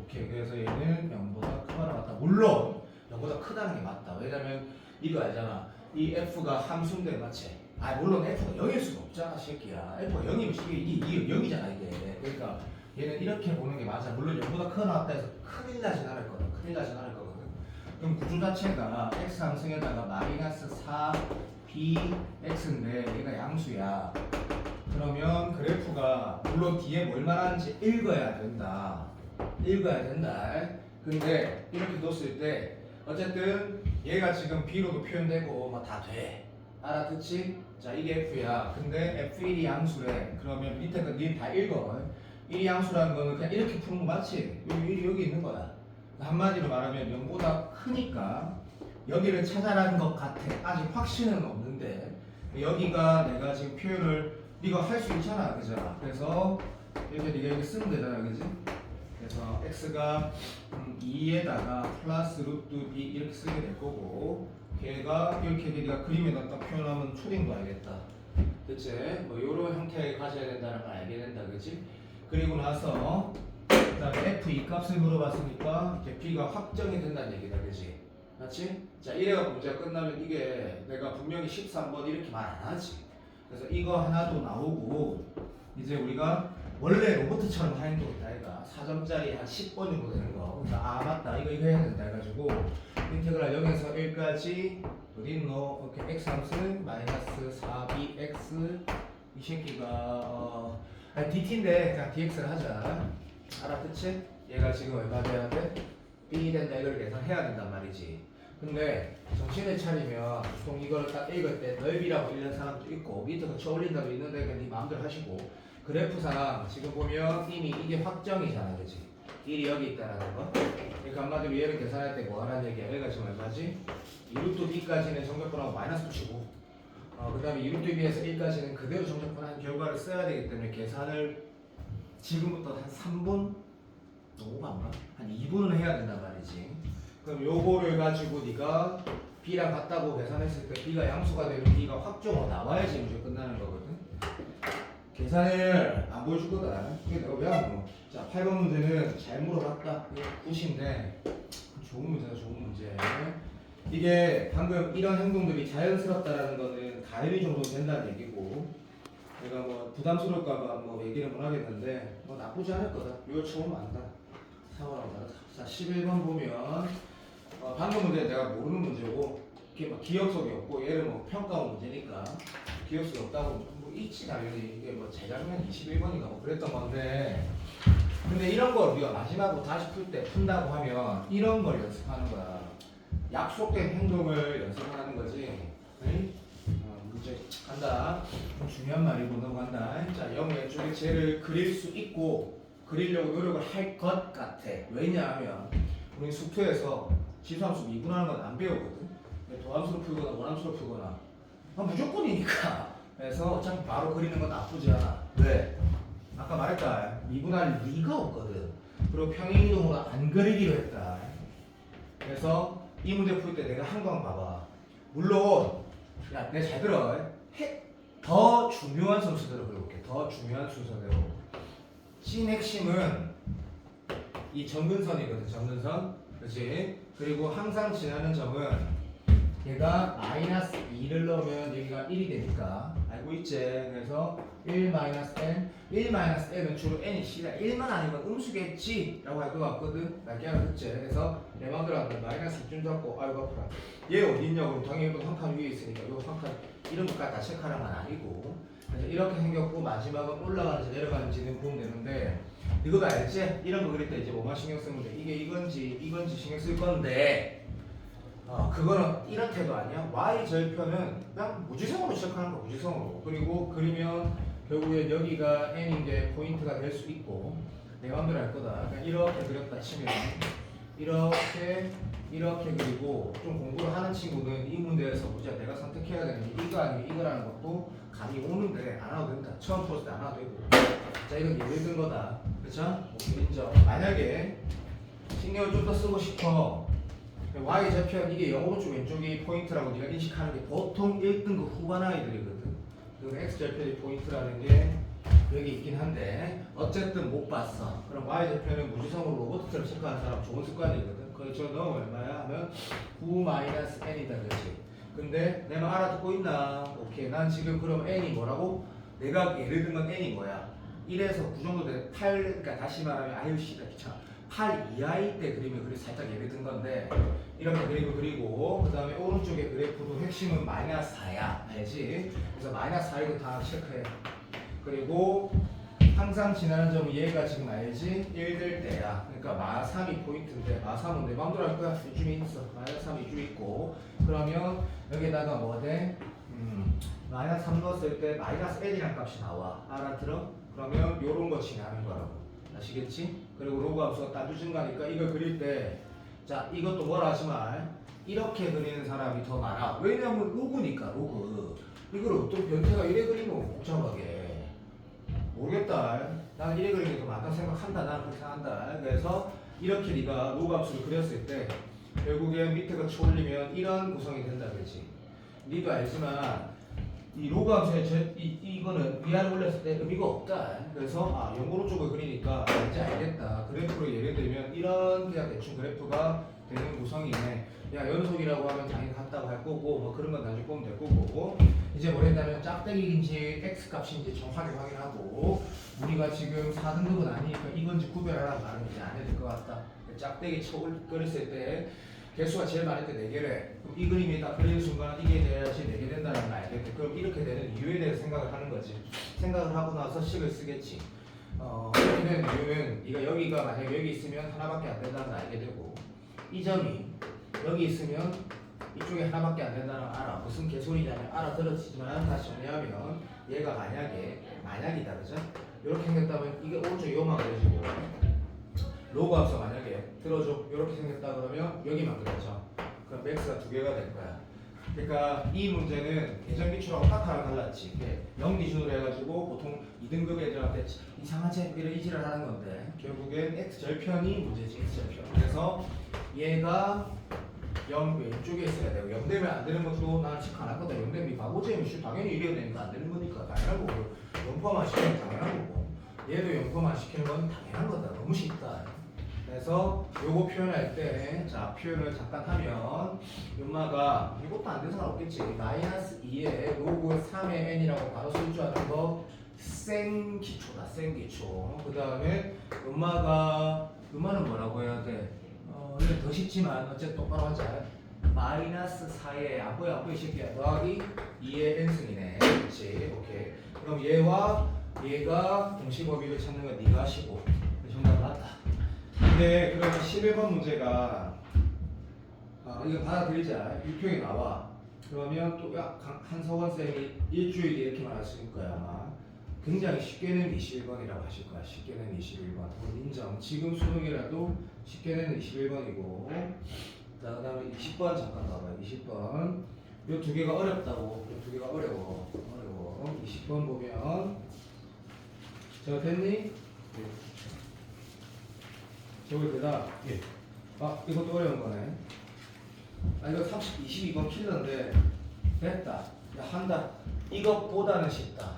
오케이. 그래서 얘는 0보다 크거나 같다. 물론 0보다 크다는 게 맞다. 왜냐면 이거 알잖아. 이 F가 함수인데, 맞지? 물론 F가 0일 수가 없잖아, 새끼야. F가 0이면 이게 0이잖아, 이게. 그러니까 얘는 이렇게 보는 게 맞아. 물론 0보다 크거나 같다 해서 큰일 나진 않을 거다. 큰일 나진 않을 거거든. 그럼 구조 자체가 x 함수에다가 마이너스 4bx인데 얘가 양수야. 그러면 그래프가 물론 뒤에 뭘 말하는지 읽어야 된다. 읽어야 된다. 근데 이렇게 뒀을 때 어쨌든 얘가 지금 b로도 표현되고 뭐 다 돼. 알아듣지? 자, 이게 f야. 근데 f1이 양수래. 그러면 밑에 거 니 다 읽어. 1이 양수라는 거는 그냥 이렇게 푸는 거 맞지? 여기 있는 거야. 한마디로 말하면 0보다 크니까 여기를 찾아라는 것 같아. 아직 확신은 없는데 여기가 내가 지금 표현을 네가 할 수 있잖아, 그잖아. 그래서 이렇게 네가 이렇게 쓰면 되잖아, 그지? 그래서 x가 2에다가 플러스 루트 b 이렇게 쓰게 될 거고, 걔가 이렇게 네가 그림에다 딱 표현하면 초딩도 알겠다. 됐지? 뭐 요런 형태에 가져야 된다는 걸 알게 된다, 그지? 그리고 나서 그다음에 f 이 값을 물어봤으니까 이제 b가 확정이 된다는 얘기다, 그지? 맞지? 자, 이래가 문제가 끝나면 이게 내가 분명히 13번 이렇게 말 안 하지. 그래서 이거 하나도 나오고 이제 우리가 원래 로봇처럼 하는 게 있다, 얘가 4점짜리 한 10번 정도 되는 거. 그래서 맞다, 이거 해야 된다 해가지고 인테그랄 0에서 1까지 어디 있노? 이렇게 x 함수는 마이너스 4bx 이 새끼가 dt인데 그냥 dx를 하자. 알아듣지? 얘가 지금 얼마 돼야 돼? B 된다 이걸 계산해야 된단 말이지. 근데 정신을 차리면 보통 이거를 딱 읽을 때 넓이라고 읽는 사람도 있고 밑에서 쳐올린다고 있는데 그냥 네 마음대로 하시고 그래프상 지금 보면 이미 이게 확정이잖아, 그렇지? 1이 여기 있다라는 거. 그러니까 한마디로 얘를 계산할 때 뭐 하라는 얘기야? 얘가 지금 얼마지? 2루트 b까지는 정적분하고 마이너스 붙이고 그 다음에 2루트 b에서 1까지는 그대로 정적분한 결과를 써야 되기 때문에 계산을 지금부터 한 3분? 너무 많나? 한 2분은 해야 된단 말이지. 그럼 요거를 가지고 네가 b랑 같다고 계산했을 때 b가 양수가 되면 b가 확정으로 나와야지 문제 끝나는 거거든. 계산을 안 보여줄 거다. 이게 내가 왜 안 물어? 자, 8번 문제는 잘 물어봤다. 이거 9시인데 좋은 문제다, 좋은 문제. 이게 방금 이런 행동들이 자연스럽다라는 거는 가열이 정도 된다는 얘기고 내가 뭐 부담스러울까봐 뭐 얘기를 못 하겠는데 뭐 나쁘지 않을 거다. 이거 처음 안다. 4번 자, 11번 보면 방금 문제 내가 모르는 문제고 이게 막 기억속이 없고 얘를 뭐 평가원 문제니까 기억속이 없다고 뭐 있지 당연히 이게 뭐 재작년 21번인가 뭐 그랬던 건데 근데 이런 걸 우리가 마지막으로 다시 풀 때 푼다고 하면 이런 걸 연습하는 거야. 약속된 행동을 연습하는 거지. 응? 문제 간다. 좀 중요한 말이고 넘어간다. 자, 0 왼쪽에 쟤를 그릴 수 있고 그리려고 노력을 할 것 같아. 왜냐하면 우리 숙제에서 지수함수 미분하는 건 안 배우거든. 도함수로 풀거나 원함수로 풀거나 무조건이니까. 그래서 어차피 바로 그리는 건 나쁘지 않아. 왜? 아까 말했다. 미분할 리가 없거든. 그리고 평행이동으로 안 그리기로 했다. 그래서 이 문제 풀 때 내가 한 거 봐봐. 물론 야, 내가 잘 들어. 더 중요한 순서대로 그려볼게. 더 중요한 순서대로. 찐 핵심은 이 점근선이거든. 점근선. 그렇지? 그리고 항상 지나는 점은 얘가 마이너스 2를 넣으면 여기가 1이 되니까 알고 있지? 그래서 1 마이너스 n 1 마이너스 n은 주로 n이 C다. 1만 아니면 음수겠지? 라고 할 것 같거든. 날개 하나 듣지? 그래서 내 마음대로 하면 마이너스 2쯤 잡고 아이고 아프라 얘 어딨냐고 그럼 당연히 한 칸 위에 있으니까 요 한 칸 이런 것까지 다 체크하는 건 아니고 그래서 이렇게 생겼고 마지막은 올라가는지 내려가는지는 보면 되는데 이거도 알지? 이런 거 그릴 때 이제 뭐만 신경 쓰면 돼. 이게 이건지 신경 쓸 건데 그거는 이런 태도 아니야. y 절편은 그냥 무지성으로 시작하는 거 무지성으로. 그리고 그리면 결국에 여기가 n인 게 포인트가 될 수 있고 내 마음대로 할 거다. 그러니까 이렇게 그렸다 치면 이렇게 그리고 좀 공부를 하는 친구는 이 문제에서 보자 내가 선택해야 되는 게 이거 아니면 이거라는 것도 감이 오는데 안 하도 된다. 처음 풀었을 때 안 하도 되고. 자, 이건 예를 든 거다. 그쵸? 오케이, 인정. 만약에 신경을 좀 더 쓰고 싶어. y 좌편 이게 오른쪽 왼쪽이 포인트라고 네가 인식하는 게 보통 1등급 후반 아이들이거든. 그리고 x 좌편이 포인트라는 게 여기 있긴 한데 어쨌든 못 봤어. 그럼 y 좌편은 무지성으로 로봇처럼 체크하는 사람 좋은 습관이거든. 그저 넣으면 얼마야 하면 9-n이다 그렇지. 근데 내가 알아듣고 있나? 오케이. 난 지금 그럼 n이 뭐라고? 내가 예를 들면 n이 뭐야? 1에서 9 정도 돼. 8 그러니까 다시 말하면 아유 씨다 귀찮아. 8 이하일 때 그림을 그리 살짝 예를 든 건데 이렇게 그림을 그리고 그 다음에 오른쪽에 그래프도 핵심은 마이너스 4야 알지? 그래서 마이너스 4이고 다 체크해. 그리고 항상 지나는 점은 얘가 지금 알지? 1 될 때야. 그러니까 마3이 포인트인데 마3은 내 맘대로 할 거야. 이쯤에 있어. 마이너스 3 이쯤에 있고 그러면 여기다가 뭐 돼? 마이너스 3 넣었을 때 마이너스 n이라는 값이 나와. 알아들어? 그러면 요런 거 지나는 거라고. 아시겠지? 그리고 로그 함수가 따주 증가니까 이걸 그릴 때 자 이것도 뭐라 하지 말 이렇게 그리는 사람이 더 많아. 왜냐면 로그니까 로그 이걸 어떤 변태가 이래 그리면 복잡하게 모르겠다. 나는 이래 그리는 게 더 많다고 생각한다. 나는 그렇게 생각한다. 그래서 이렇게 네가 로그 함수를 그렸을 때 결국엔 밑에가 쳐올리면 이런 구성이 된다 그렇지. 니도 알지만 이 로그 함수의 이거는 위아래 올렸을 때 의미가 없다. 그래서 연고로 쪽을 그리니까 이제 알겠다. 그래프로 예를 들면 이런 그냥 대충 그래프가 되는 구성이네. 야 연속이라고 하면 당연히 같다고 할 거고 뭐 그런 건 나중에 보면 될 거고 이제 뭐 했냐면 짝대기인지 x 값인지 정확하게 확인하고 우리가 지금 4등급은 아니니까 이건지 구별하라는 말은 이제 안 해도 될 것 같다. 짝대기 그렸을 때 개수가 제일 많을 때 4개래. 그럼 이 그림이 딱 그리는 순간 이게 돼야지 4개 된다는 걸 알겠대. 그럼 이렇게 되는 이유에 대해서 생각을 하는 거지. 생각을 하고 나서 식을 쓰겠지. 이렇게 되는 이유는 네가 여기가 만약에 여기 있으면 하나밖에 안 된다는 걸 알게 되고 이 점이 여기 있으면 이쪽에 하나밖에 안 된다는 걸 알아. 무슨 개소리냐면 알아들었지만 다시 정리하면 얘가 만약이다, 그죠? 이렇게 생겼다면 이게 오른쪽 요만 그려지고 로그 함수 만약에 들어줘 이렇게 생겼다 그러면 여기만 그려져. 그럼 max가 두 개가 될 거야. 그러니까 이 문제는 계정 기출하고 딱 하나 달랐지. 0 기준으로 해가지고 보통 2등급 애들한테 이상하지? 이런 이지를 하는 건데 결국엔 x 절편이 문제지. x 절편. 그래서 얘가 0 왼쪽에 있어야 되고 0 되면 안 되는 것도 난 체크 안 했거든. 0 되면 바보잼이 당연히 이래야 되니까 안 되는 거니까 당연한 거고 0%만 시키면 당연한 거고 얘도 0%만 시키는 건 당연한 거다. 너무 쉽다. 그래서 요거 표현할 때, 자, 표현을 잠깐 하면, 엄마가, 이것도 안 된 사람 없겠지. 마이너스 2에 로그 3의 n이라고 바로 쓸 줄 아는 거, 생 기초다, 생 기초. 그 다음에, 엄마는 뭐라고 해야 돼? 이건 더 쉽지만, 어쨌든 똑바로 하자. 마이너스 4에, 안 보여, 이 새끼야. 더하기 2의 n승이네. 그렇지, 오케이. 그럼 얘가 공식 범위를 찾는 건 네가 하시고, 정답 맞다. 근데 그러면 11번 문제가 이거 받아들이자. 유표에 나와. 그러면 또 한서원 쌤이 일주일에 이렇게 말하실 거야 아마. 굉장히 쉽게는 21번이라고 하실 거야. 쉽게는 21번. 인정. 지금 수능이라도 쉽게는 21번이고. 자, 그다음에 20번 잠깐 봐봐. 20번. 요 두 개가 어렵다고. 요 두 개가 어려워. 20번 보면 저 됐니? 저기 대답. 예. 이것도 어려운 거네. 이거 22번 킬러인데 됐다. 야, 한다. 이것보다는 쉽다.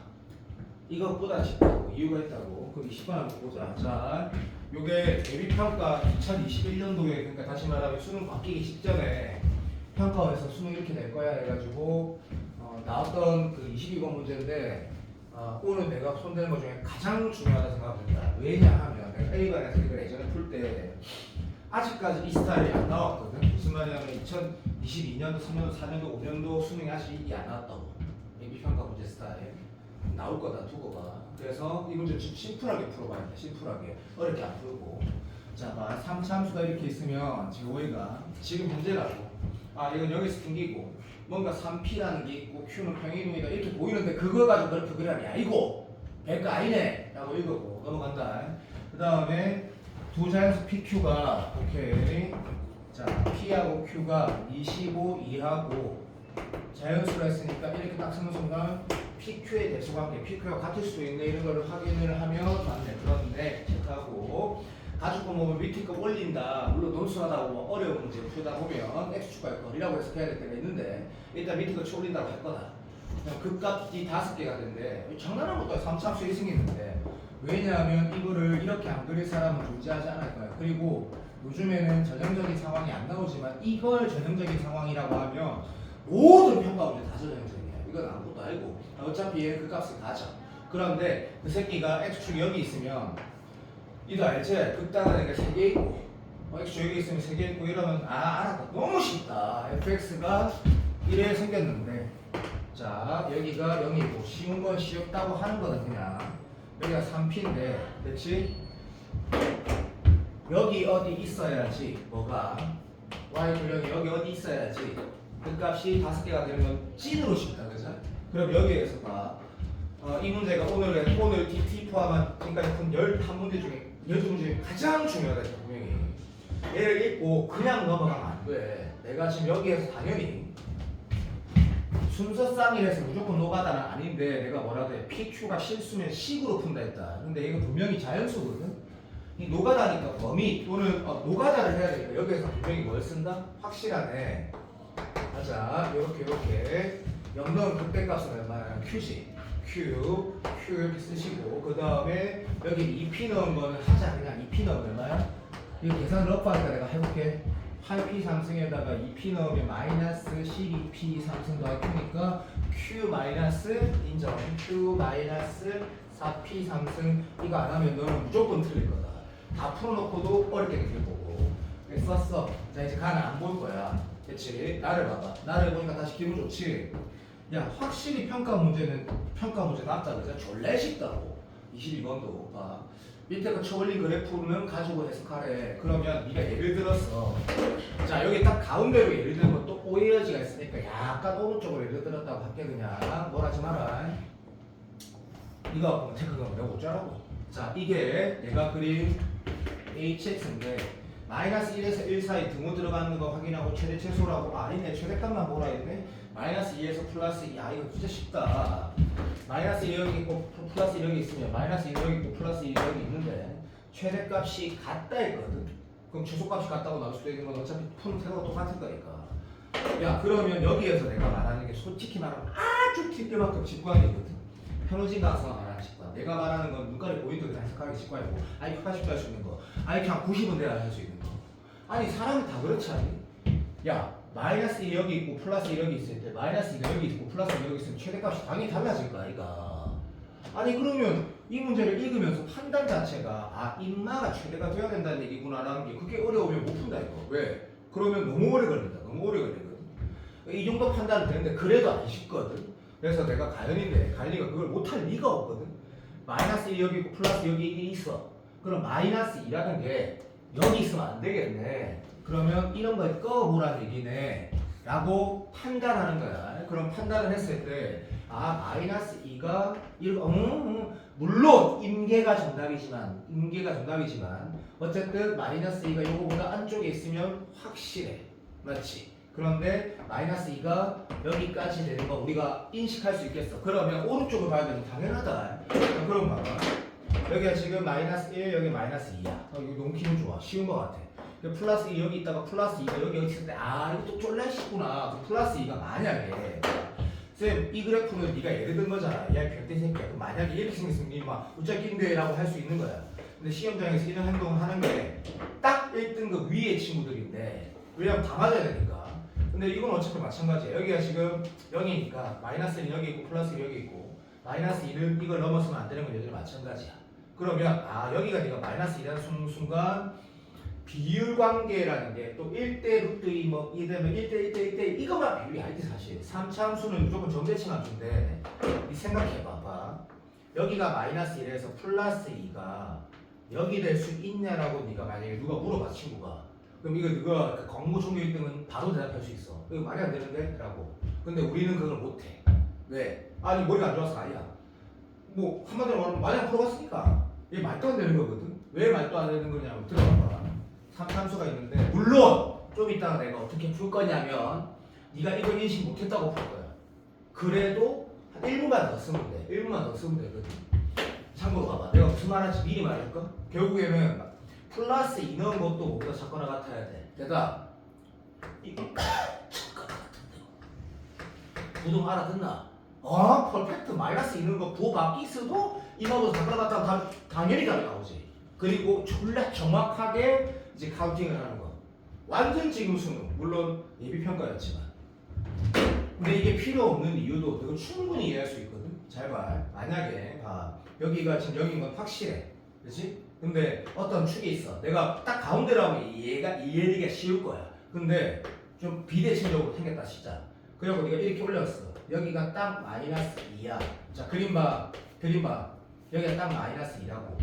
이것보다 쉽다고 이유가 있다고. 그럼 20번 한번 보자. 자, 요게 대비평가 2021년도에 그러니까 다시 말하면 수능 바뀌기 직전에 평가원에서 수능 이렇게 될 거야 해가지고 나왔던 그 22번 문제인데 오늘 내가 손대는 것 중에 가장 중요하다 생각합니다. 왜냐하면 내가 A반에서 이걸 예전에 풀 때 아직까지 이 스타일이 안 나왔거든. 무슨 말이냐면 2022년도, 3년도, 4년도, 5년도 수능이 아직 안 나왔다고. 예비평가 문제 스타일 나올 거다 두고 봐. 그래서 이 문제를 좀 심플하게 풀어봐야 돼. 심플하게 어렵게 안 풀고. 자, 봐. 3차함수가 이렇게 있으면 지금 오이가 지금 문제라고. 이건 여기서 튕기고 뭔가 3P라는 게 있고 Q는 평이동이다 이렇게 보이는데 그걸 가지고 그렇게 그리는 게 아니고 100가 아니네 라고 읽었고 넘어간다. 그 다음에 두 자연수 PQ가 오케이. 자, P하고 Q가 25, 2하고 자연수라 했으니까 이렇게 딱 쓰는 순간 PQ의 대수관계, PQ가 같을 수도 있네 이런 걸 확인을 하면 맞네. 그런데 체크하고 가죽 구멍을 밑에 거 올린다. 물론 논술하다 보면 어려운 문제 풀다 보면 x축과의 거리라고 해석해야 될 때가 있는데 일단 밑에 거 올린다고 할 거다. 그냥 극값이 5개가 된대. 장난한 것도 3차함수 1승했는데 왜냐하면 이거를 이렇게 안 그릴 사람은 존재하지 않을 거야. 그리고 요즘에는 전형적인 상황이 안 나오지만 이걸 전형적인 상황이라고 하면 모든 평가 문제 다 전형적이야. 이건 아무것도 알고 어차피 얘는 그 값을 가져. 그런데 그 새끼가 x축이 여기 있으면 이도 알지? 극단은 3개 있고 x 여기 있으면 3개 있고 이러면 알았다. 너무 쉽다. fx가 이래 생겼는데 자 여기가 0이고 쉬운 건 쉬웠다고 하는 거다. 그냥 여기가 3p인데 그렇지? 여기 어디 있어야지 뭐가 y 분량이 여기 어디 있어야지 그 값이 5개가 되는 건 찐으로 쉽다. 그죠? 그럼 여기에서 봐. 이 문제가 오늘 DT 포함한 지금까지 푼 11문제 중에 12문제 중에 가장 중요하다. 분명히 얘를 읽고 그냥 넘어가면 안 돼. 내가 지금 여기에서 당연히 순서쌍이라서 무조건 노가다는 아닌데 내가 뭐라도 해. PQ가 실수면 식으로 푼다 했다. 근데 이거 분명히 자연수거든. 이 노가다니까 범위 또는 노가다를 해야 되니까 여기에서 분명히 뭘 쓴다? 확실하네. 가자. 요렇게 0 넣은 극대값은 얼마야? Q지. Q 이렇게 쓰시고 그 다음에 여기 2P 넣은 거는 하자. 그냥 2P 넣으면 얼마야? 이거 계산을 엎하니까 내가 해볼게. 8P 상승에다가 2P 넣으면 마이너스 12P 상승 더하기 Q니까 Q 마이너스 인정. Q 마이너스 4P 상승 이거 안 하면 너는 무조건 틀릴 거다. 다 풀어놓고도 어렵게 느낄 거고. 썼어. 자 이제 가는 안 볼 거야. 그치? 나를 봐봐. 나를 보니까 다시 기분 좋지? 야 확실히 평가 문제 낫다. 그죠? 졸래 쉽다고. 22번도 봐. 밑에 거 쳐올린 그래프는 가지고 해석하래. 그러면 네가 예를 들었어. 자 여기 딱 가운데로 예를 들면 또 O의 여지가 있으니까 약간 오른쪽으로 예를 들었다고 할게. 그냥 뭘 하지 마라. 이거 보면 테크가 내가 어쩌라고. 자 이게 내가 그린 hx인데 마이너스 1에서 1 사이 등호 들어가는 거 확인하고 최대 최소라고. 아니네 최대값만 보라 했네. 마이너스 2에서 플러스 2. 아 이거 진짜 쉽다. 마이너스 1 여기 있고 플러스 1 여기 있으면 마이너스 1 여기 있고 플러스 1 여기 있는데 최대값이 같다 했거든. 그럼 최소값이 같다고 나올 수도 있는 건 어차피 푸는 태도가 똑같을 거니까. 야 그러면 여기에서 내가 말하는 게 솔직히 말하면 아주 튀기만큼 직관이거든. 현우진 가서 말하는 직관. 내가 말하는 건 눈깔이 보이는 거 해석하기 직관이고 IQ 80도 할 수 있는 거. IQ 한 90은 돼야 할 수 있는 거. 아니 사람이 다 그렇지 않니? 야 마이너스 1 여기 있고 플러스 1 여기 있을 때 마이너스 1 여기 있고 플러스 1 여기 있으면 최대값이 당연히 달라질 거 아이가. 아니 그러면 이 문제를 읽으면서 판단 자체가 아 인마가 최대가 돼야 된다는 얘기구나라는 게 그게 어려우면 못 푼다 이거. 왜? 그러면 너무 오래 걸린다. 너무 오래 걸리거든. 이 정도 판단은 되는데 그래도 안 쉽거든. 그래서 내가 가연인데 가연이가 그걸 못할 리가 없거든. 마이너스 1 여기 있고 플러스 여기 이게 있어. 그럼 마이너스 2라는 게 여기 있으면 안 되겠네. 그러면 이런 걸 꺼보라는 얘기네 라고 판단하는 거야. 그럼 판단을 했을 때 아 마이너스 2가 물론 임계가 정답이지만 어쨌든 마이너스 2가 요거보다 안쪽에 있으면 확실해. 맞지? 그런데 마이너스 2가 여기까지 되는 거 우리가 인식할 수 있겠어. 그러면 오른쪽을 봐야 되는 당연하다. 그럼 봐봐. 여기가 지금 마이너스 1 여기 마이너스 2야. 이거 너무 기분 좋아. 쉬운 거 같아. 플러스 2 여기 있다가 플러스 2가 여기 있을 때 아 이거 또 쫄라 싶구나. 그 플러스 2가 만약에 쌤 이 그래프는 네가 예를 든 거잖아. 야 별대 새끼야. 그럼 만약에 이렇게 생겼으면 니막 웃자낀데 라고 할 수 있는 거야. 근데 시험장에서 이런 행동을 하는 게 딱 1등급 위의 친구들인데 왜냐면 다 맞아야 되니까. 근데 이건 어차피 마찬가지야. 여기가 지금 0이니까 마이너스 1 여기 있고 플러스 1 여기 있고 마이너스 1은 이걸 넘어서면 안 되는 건 여기랑 마찬가지야. 그러면 아 여기가 네가 마이너스 2라는 순간 비율 관계라는 게 또 1대 루트 2 뭐 이되면 1대 1대 이것만 비율이 아니지 사실. 3차함수는 무조건 정대칭 함수인데 이 생각해봐봐. 여기가 마이너스 1에서 플러스 2가 여기 될 수 있냐라고 네가 만약에 누가 물어봐 친구가. 그럼 이거 누가 그 광고 종료 1등은 바로 대답할 수 있어. 이거 말이 안 되는데? 라고. 근데 우리는 그걸 못해. 왜? 아니 머리가 안 좋아서 아니야. 뭐 한마디로 말하면 많이 안 풀어봤으니까 이게 말도 안 되는 거거든. 왜 말도 안 되는 거냐고 들어봐봐. 3함수가 있는데 물론 좀 이따가 내가 어떻게 풀 거냐면 네가 이걸 인식 못했다고 풀 거야. 그래도 한 1분만 더 쓰면 돼. 1분만 더 쓰면 되거든. 참고로 봐봐. 내가 무슨 말할지 미리 말할까? 결국에는 플러스 2 넣은 것도 뭐보다 작거나 같아야 돼. 대답. 이거 작거나 같은데. 부동 알아듣나? 퍼펙트 마이너스 2 넣은 거 부호 바뀌 있어도 이거보다 작거나 같다면 당연히 답이 나오지. 그리고 졸라 정확하게 이제 카운팅을 하는 거. 완전 지금 수능. 물론 예비평가였지만. 근데 이게 필요 없는 이유도 내가 충분히 이해할 수 있거든. 잘 봐. 만약에 여기가 지금 여기인 건 확실해. 그렇지? 근데 어떤 축이 있어. 내가 딱 가운데로 하면 얘가 이해되기가 쉬울 거야. 근데 좀 비대칭적으로 생겼다 진짜. 그리고 네가 이렇게 올렸어. 여기가 딱 마이너스 2야. 자 그림 봐. 여기가 딱 마이너스 2라고.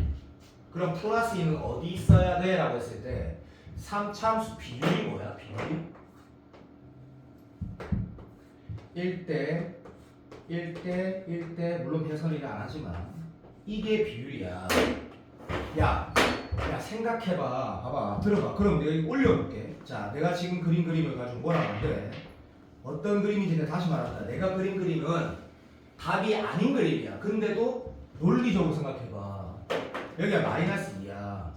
그럼 플러스 2는 어디 있어야 돼? 라고 했을 때 3차함수 비율이 뭐야? 비율이? 1대 1대 물론 배설이를 안 하지만 이게 비율이야. 야 생각해봐. 봐봐. 들어봐. 그럼 내가 이거 올려볼게. 자 내가 지금 그린 그림을 가지고 뭐라고 하는데 어떤 그림인지 내가 다시 말한다. 내가 그린 그림은 답이 아닌 그림이야. 근데도 논리적으로 생각해봐. 여기가 마이너스 2야.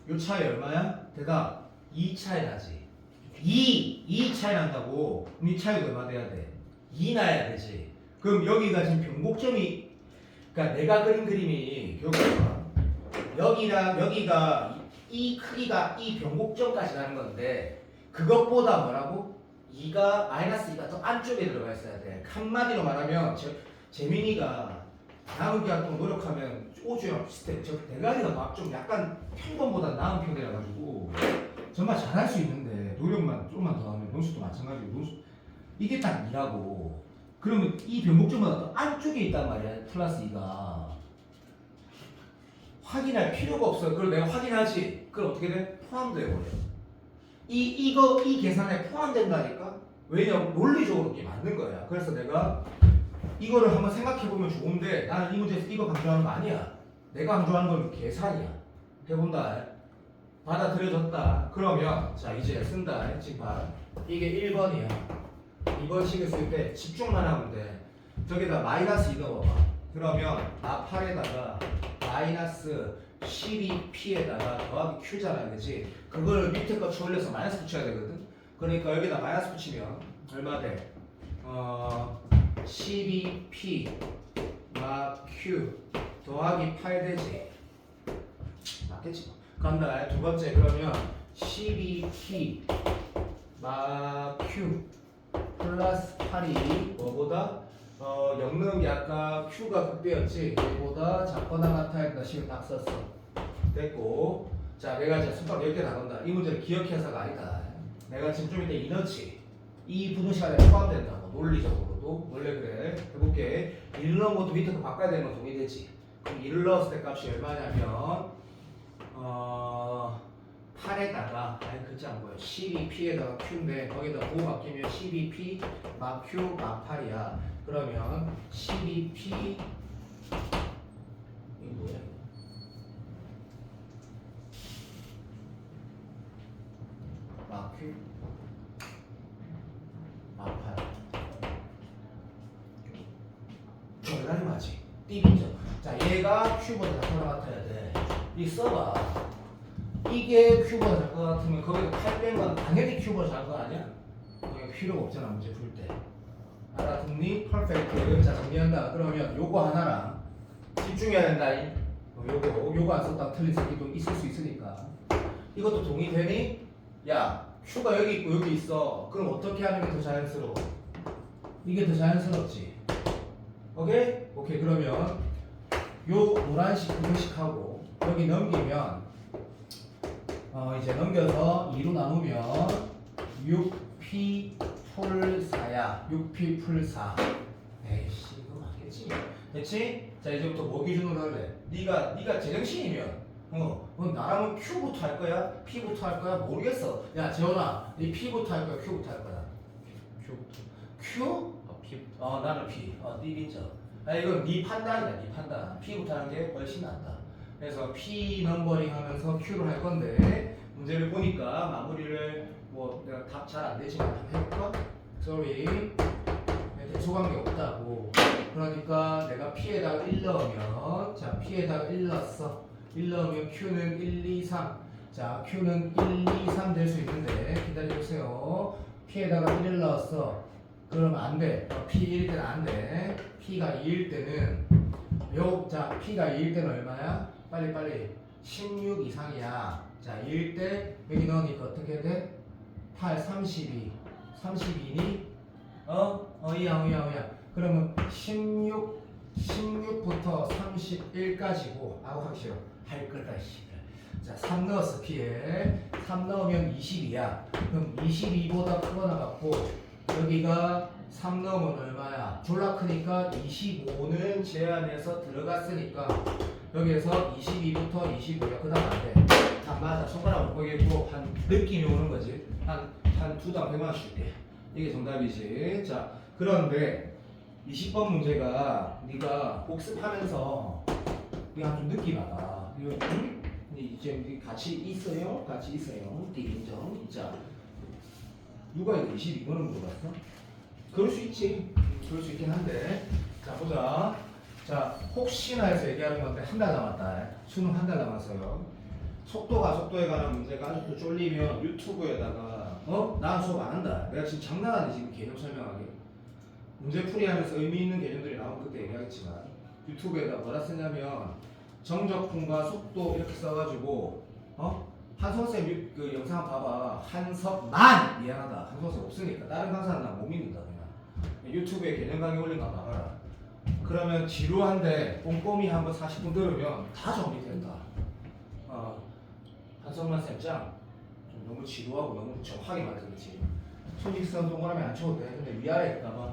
요 차이 얼마야? 대답 2 차이 나지. 2 차이 난다고. 그럼 이 차이가 얼마 돼야 돼? 2 나야 되지. 그럼 여기가 지금 변곡점이 그러니까 내가 그린 그림이 여기랑 여기가 이 크기가 이 변곡점까지 가는 건데 그것보다 뭐라고? 2가 마이너스 2가 더 안쪽에 들어가 있어야 돼. 한마디로 말하면 재민이가 다음 기간 동안 노력하면 오주랑 비슷해. 저 대가리가 막 좀 약간 평범보다 나은 편이라 가지고 정말 잘할 수 있는데 노력만 조금만 더 하면 논술도 마찬가지고 이게 딱 2라고. 그러면 이 변곡점보다 더 안쪽에 있단 말이야. 플러스 2가 확인할 필요가 없어요. 그걸 내가 확인하지. 그럼 어떻게 돼? 포함돼 버려. 이 계산에 포함된다니까. 왜냐면 논리적으로 그게 맞는 거야. 그래서 내가 이거를 한번 생각해 보면 좋은데 나는 이 문제에서 이거 강조하는 거 아니야. 내가 강조하는 건 계산이야. 해본다. 받아들여졌다. 그러면 자 이제 쓴다. 지금 봐. 이게 1번이야. 2번식을 쓸 때 집중만 하면 돼. 저기다 마이너스 2 넣어봐. 그러면 나 8에다가 마이너스 12p에다가 더하기 q잖아, 그지? 그걸 밑에 거 쳐올려서 마이너스 붙여야 되거든. 그러니까 여기다 마이너스 붙이면 얼마 돼? 12p 마 q 더하기 8 되지. 맞겠지? 간다. 두 번째 그러면 12p 마 q 플러스 8이 뭐보다 영능 아까 q가 극대였지. 얘보다 작거나 같아야 된다. 식을 딱 썼어. 됐고. 자, 내가 이제 손가락 10개 나간다. 이 문제를 기억해서가 아니다. 내가 지금 좀 이따 이 넣지. 이 부분 시간에 포함된다고. 논리적으로도. 원래 그래. 해볼게. 1을 넣은 것도 밑에 거 바꿔야 되는 건 동의되지. 그럼 1을 넣었을 때 값이 얼마냐면 8에다가 아니 그렇지 않고요. 12p에다가 q인데 거기다 5 바뀌면 12p 막 q 막 8이야. 그러면 12p 이거 뭐야? 막 q 막 8. 정답이 맞지? 띠비죠. 자, 얘가 q보다 작거나 같아야 돼. 이 써봐. 이게 큐보다 작을 것 같으면 거기서 8 뺀 건 당연히 큐보다 작은 거 아니야? 그게 필요가 없잖아 문제 풀 때. 알아듣니? 퍼펙트. 자 정리한다. 그러면 요거 하나랑 집중해야 된다. 요거 안 썼다가 틀린 새끼도 있을 수 있으니까. 이것도 동의되니? 야 큐가 여기 있고 여기 있어. 그럼 어떻게 하는 게 더 자연스러워? 이게 더 자연스럽지. 오케이? 오케이. 그러면 요 노란색 그거씩 하고 여기 넘기면 이제 넘겨서 2로 나누면 6p 풀 4야. 6p 풀 4. 에이씨 이거 맞겠지. 됐지? 자 이제부터 뭐 기준으로 할래? 네가 제정신이면 나라면 q부터 할 거야? p부터 할 거야? 모르겠어. 야 재원아 네 p부터 할 거야? q부터 할 거야? q? P. 나는 p. 띠빈죠. 이건 네 판단이다. 네 판단. p부터 하는 게 훨씬 낫다. 그래서 P 넘버링 하면서 Q를 할 건데 문제를 보니까 마무리를 뭐 내가 답 잘 안 되지만 한번 해볼까? Sorry. 대소관계 없다고. 그러니까 내가 P에다가 1 넣으면 자 P에다가 1 넣었어. 1 넣으면 Q는 1, 2, 3. 자 Q는 1, 2, 3 될 수 있는데 기다려보세요. P에다가 1을 넣었어. 그러면 안 돼. P 1일 때는 안 돼. P가 2일 때는 자 P가 2일 때는 얼마야? 빨리 16 이상이야. 자 2일 때 여기 넣으니까 어떻게 돼? 8, 32 32니? 이야 그러면 16부터 31까지고 하고 하기 싫어. 할 거다 자 3 넣었어. P에 3 넣으면 20이야. 그럼 22보다 크거나 같고 여기가 3 넣으면 얼마야? 졸라 크니까 25는 제한에서 들어갔으니까 여기에서 22부터 25야. 그 다음 안 돼. 안 맞아. 손가락 못 보겠고 한 느낌이 오는 거지. 한 두 당 100만 원 줄게. 이게 정답이지. 자 그런데 20번 문제가 네가 복습하면서 네가 좀 느낌 와봐. 이거 이제 같이 있어요? 같이 있어요. 인정. 자 누가 이거 22번을 물어봤어? 그럴 수 있지. 그럴 수 있긴 한데. 자 보자. 자 혹시나 해서 얘기하는 건데 한 달 남았다. 수능 한 달 남았어요. 속도에 관한 문제가 아직도 쫄리면 유튜브에다가 난 수업 안 한다. 내가 지금 장난하네 지금 개념 설명하기. 문제 풀이하면서 의미 있는 개념들이 나오면 그때 얘기하겠지만 유튜브에다 뭐라 쓰냐면 정적분과 속도 이렇게 써가지고 한성쌤 그 영상 봐봐. 한석만 미안하다. 한성쌤 없으니까 다른 강사는 나 못 믿는다 그냥. 유튜브에 개념 강의 올린 거 봐봐라. 그러면 지루한데 꼼꼼히 한번 40분 들으면 다 정리된다. 한성만 쌤짱 좀 너무 지루하고 너무 정확하게 말해줬지. 수직선 동그라미 안 쳐도 돼. 근데 위아래 있다가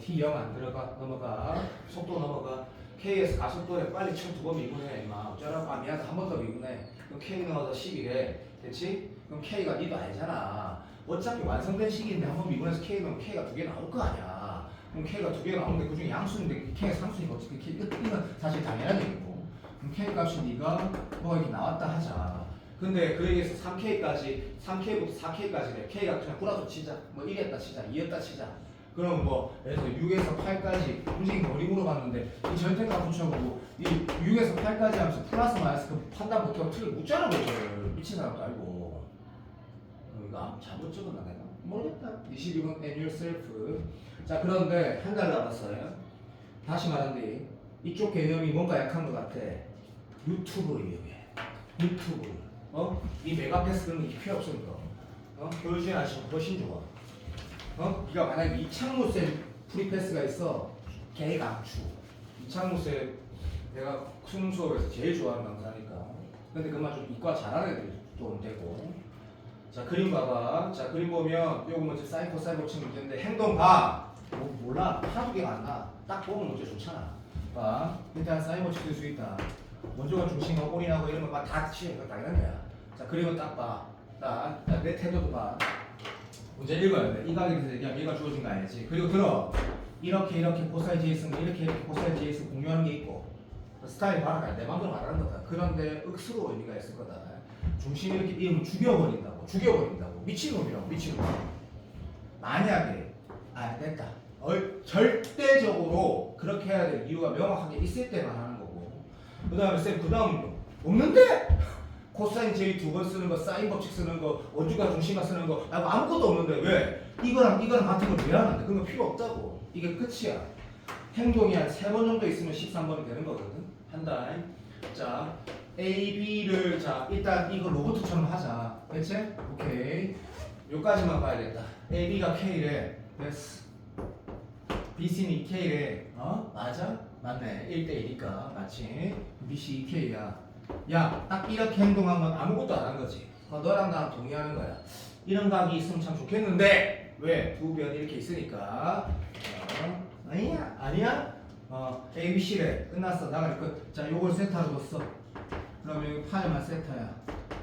T0 안 들어가. 넘어가. 속도 넘어가. K에서 가속도에 빨리 총 2번 미분해 임마. 어쩌라고. 아 미안하다 한 번 더 미분해. 그럼 K 넣어서 10이래. 됐지? 그럼 K가 니도 알잖아. 어차피 완성된 식인데 한 번 미분해서 K 넣으면 K가 2개 나올 거 아니야. 그럼 K가 2개 나오는데 그중에 양수인데 K가 상수니까 어차피 이건 사실 당연한 얘기고. 그럼 K 값이 니가 뭐가 이렇게 나왔다 하자. 근데 그 얘기에서 3K까지 3K부터 4K까지래. K가 그냥 구라도 치자. 뭐 1이었다 치자. 2였다 치자. 그럼 뭐 예를 들어 6에서 8까지 움직임 머리 물어봤는데 이 절대값 붙여보고 이 6에서 8까지 하면서 플러스 마이너스 그 판단 못하고 틀을 묻잖아 그걸. 미친 사람도 알고. 이거 잘못 적었나 내가? 모르겠다. 26은 annual self. 자 그런데 한 달 남았어요. 다시 말한데 이쪽 개념이 뭔가 약한 것 같아. 유튜브를 이용해. 유튜브. 이 메가패스는 이 필요 없으니까. 교육시에 하시면 훨씬 좋아. 네가 만약에 이창무쌤 프리패스가 있어. 개강추. 이창무쌤 내가 수능 수업에서 제일 좋아하는 강사니까. 근데 그만 좀 이과 잘하는 애들 좀 되고. 자 그림 봐봐. 자 그림 보면 요거 먼저 사인 코사인 치면 문제인데 행동 봐. 몰라. 하도 개가 안 나. 딱 보면 문제 좋잖아. 봐. 일단 사인 치실 수 있다. 원조가 중심하고 올인하고 이런 거 다 치는 거 당연한 거야. 자 그림은 딱 봐. 내 태도도 봐. 문제 읽어야 돼. 이 각에 대해서 얘기하면 얘가 주어진 거 알지? 그리고 들어. 이렇게 코사인 JS는 이렇게 코사인 JS 공유하는 게 있고 스타일 봐라. 내 맘대로 말하는 거다. 그런데 억수로 의미가 있을 거다. 중심 이렇게 이으면 죽여버린다고. 미친놈이라고. 미친놈. 만약에 됐다. 절대적으로 그렇게 해야 될 이유가 명확하게 있을 때만 하는 거고. 그 다음에 쌤 그 다음 없는데? 코사인 J 2번 쓰는 거, 사인 법칙 쓰는 거, 원주가 중심만 쓰는 거 아무것도 없는데 왜? 이거랑 같은 걸 왜 하는데? 그런 거 필요 없다고. 이게 끝이야. 행동이 한 3번 정도 있으면 13번이 되는 거거든. 한 달. 자, A, B를 자 일단 이거 로봇처럼 하자. 됐지? 오케이. 요까지만 봐야겠다. A, B가 K래. 됐어. B, C는 K래. 맞아? 맞네. 1대1이니까. 맞지? B, C, K야. 야, 딱 이렇게 행동하면 아무것도 안 한 거지. 너랑 나랑 동의하는 거야. 이런 각이 있으면 참 좋겠는데 왜? 두 변 이렇게 있으니까. 아니야? A, B, C래. 끝났어. 나갈 끝. 자, 요걸 세타로 뒀어. 그러면 여기 파이만 세타야.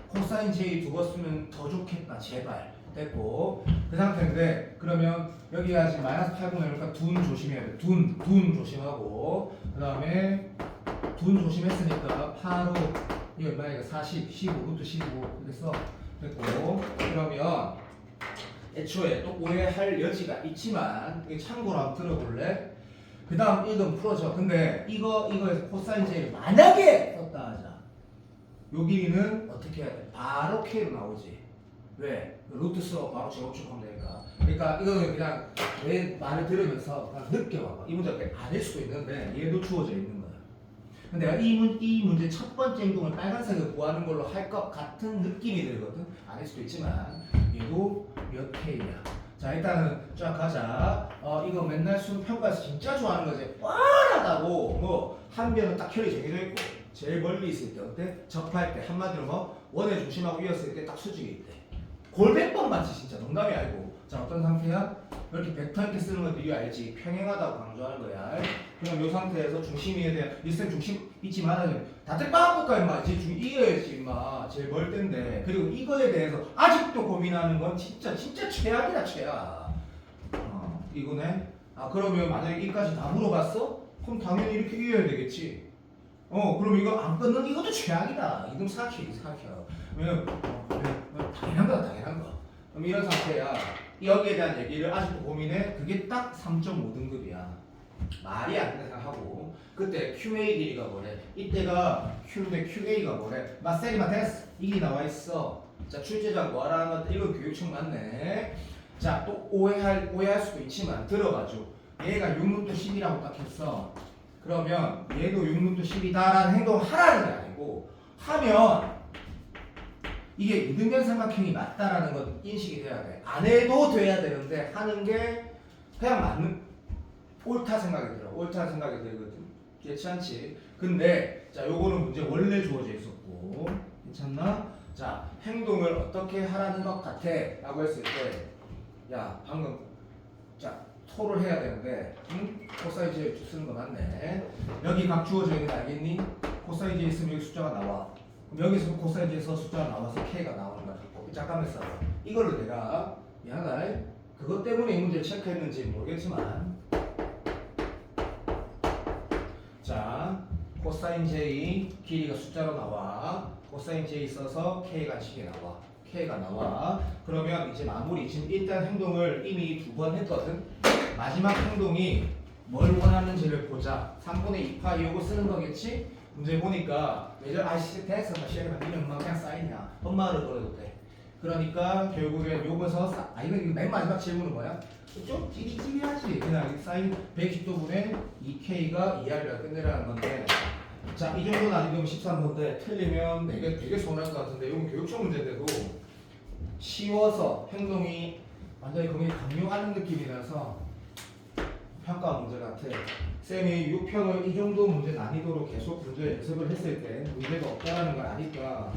코사인 J 2번 쓰면 더 좋겠다. 제발. 됐고. 그 상태인데 그러면 여기가 지금 마이너스 8분의 1이니까 둔 조심해야 돼. 둔 조심하고 그 다음에 둔 조심했으니까 8로 이거 얼마야? 40, 15, 루트 15 이렇게 써. 됐고. 그러면 애초에 또 오해할 여지가 있지만 이게 참고로 한번 들어볼래? 그 다음 이건 풀어줘. 근데 이거에서 코사인 J를 만약에 썼다 하자. 요 길이는 어떻게 해야 돼? 바로 K로 나오지. 왜? 루트 써 바로 제곱축하면 되니까. 그러니까 이거는 그냥 내 말을 들으면서 그냥 느껴봐봐. 이 문제가 아닐 수도 있는데 얘도 주어져 있는 거야. 근데 내가 이 문제 첫 번째 행동을 빨간색을 구하는 걸로 할 것 같은 느낌이 들거든. 아닐 수도 있지만 얘도 몇 K야. 자 일단은 쫙 가자. 이거 맨날 수능 평가에서 진짜 좋아하는 거지. 뻔하다고 뭐 한 변은 딱 혈이 정해져 있고 제일 멀리 있을 때 어때? 접할 때 한마디로 뭐 원의 중심하고 이었을 때 딱 수직이 있대. 골백번 맞지 진짜 농담이 아니고. 자 어떤 상태야? 이렇게 벡터 이렇게 쓰는 건 되게 알지. 평행하다고 강조하는 거야. 그럼 이 상태에서 중심에 대한 리스템 중심 잊지 말아야 다들 빠볼까 임마. 이제 이거야지 임마. 제일 멀 텐데. 그리고 이거에 대해서 아직도 고민하는 건 진짜 최악이다 최악. 이거네. 그러면 만약에 이까지 다 물어봤어? 그럼 당연히 이렇게 이어야 되겠지. 그럼 이거 안 끊는 이것도 최악이다. 이건 사키야. 왜냐면 당연한 거. 그럼 이런 상태야. 여기에 대한 얘기를 아직도 고민해. 그게 딱 3.5등급이야. 말이 안 된다 생각하고. 그때 QA 길이가 뭐래? 이때가 Q인데 QA가 뭐래? 마세리마 테스 이게 나와 있어. 자 출제자가 뭐라는 것 이건 교육청 맞네. 자 또 오해할 수도 있지만 들어봐줘. 얘가 6루트 10이라고 딱 했어. 그러면 얘도 6루트 10이다라는 행동을 하라는 게 아니고 하면 이게 이등변 삼각형이 맞다라는 건 인식이 돼야 돼. 안 해도 돼야 되는데 하는 게 그냥 맞는 옳다 생각이 들거든. 그렇지 않지? 근데 자 요거는 문제 원래 주어져 있었고 괜찮나? 자 행동을 어떻게 하라는 것 같아 라고 했을 때 야 방금 자 토를 해야 되는데 코사인 j 쓰는 거 맞네. 여기 각 주어져 있는 거 알겠니? 코사인 j 있으면 여기 숫자가 나와. 그럼 여기서 코사인 j에서 숫자가 나와서 k가 나오는 거야. 잠깐만 있어. 이걸로 내가 미안하다. 그것 때문에 이 문제를 체크했는지 모르겠지만 자 코사인 j 길이가 숫자로 나와. 코사인 j 있어서 k가 식이 나와. k가 나와. 그러면 이제 마무리. 지금 일단 행동을 이미 2번 했거든. 마지막 행동이 뭘 원하는지를 보자. 3분의 2파 이거 쓰는 거겠지? 문제 보니까 왜저 아이씨 됐어 시험에 니는 엄마 그냥 사인이야. 엄마를 걸어도 돼. 그러니까 결국엔 요거서 이건 맨 마지막 질문은 뭐야? 좀 찌릿찌릿하지. 그냥 사인 120도분의 2k가 2R이라 끝내라는 건데 자, 이 정도는 아니면 13번인데 틀리면 되게 서운할 것 같은데 이건 교육청 문제인데도 쉬워서 행동이 완전히 거기에 강요하는 느낌이라서 평가 문제 같아. 쌤이 6편을 이 정도 문제 난이도로 계속 문제 연습을 했을 때 문제가 없다라는 걸 아니까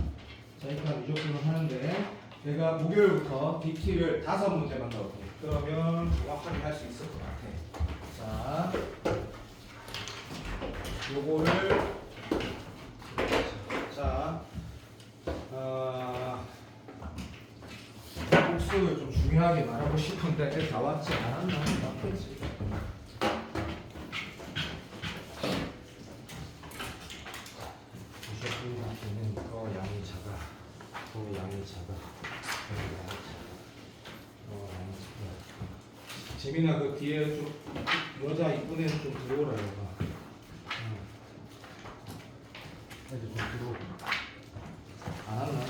자기가 무조건 하는데 내가 목요일부터 DT를 5문제만 넣을게. 그러면 정확하게 할 수 있을 것 같아. 자, 요거를 자, 복수를 좀 중요하게 말하고 싶은데 다 왔지 않았나? 맞겠지. 부셔프리는 더 양이 작아. 더 양이 작아. 재민아 그 뒤에 좀 여자 이쁜 애는 좀 들어오라 해봐. 애들 좀 들어오고. 안 왔나?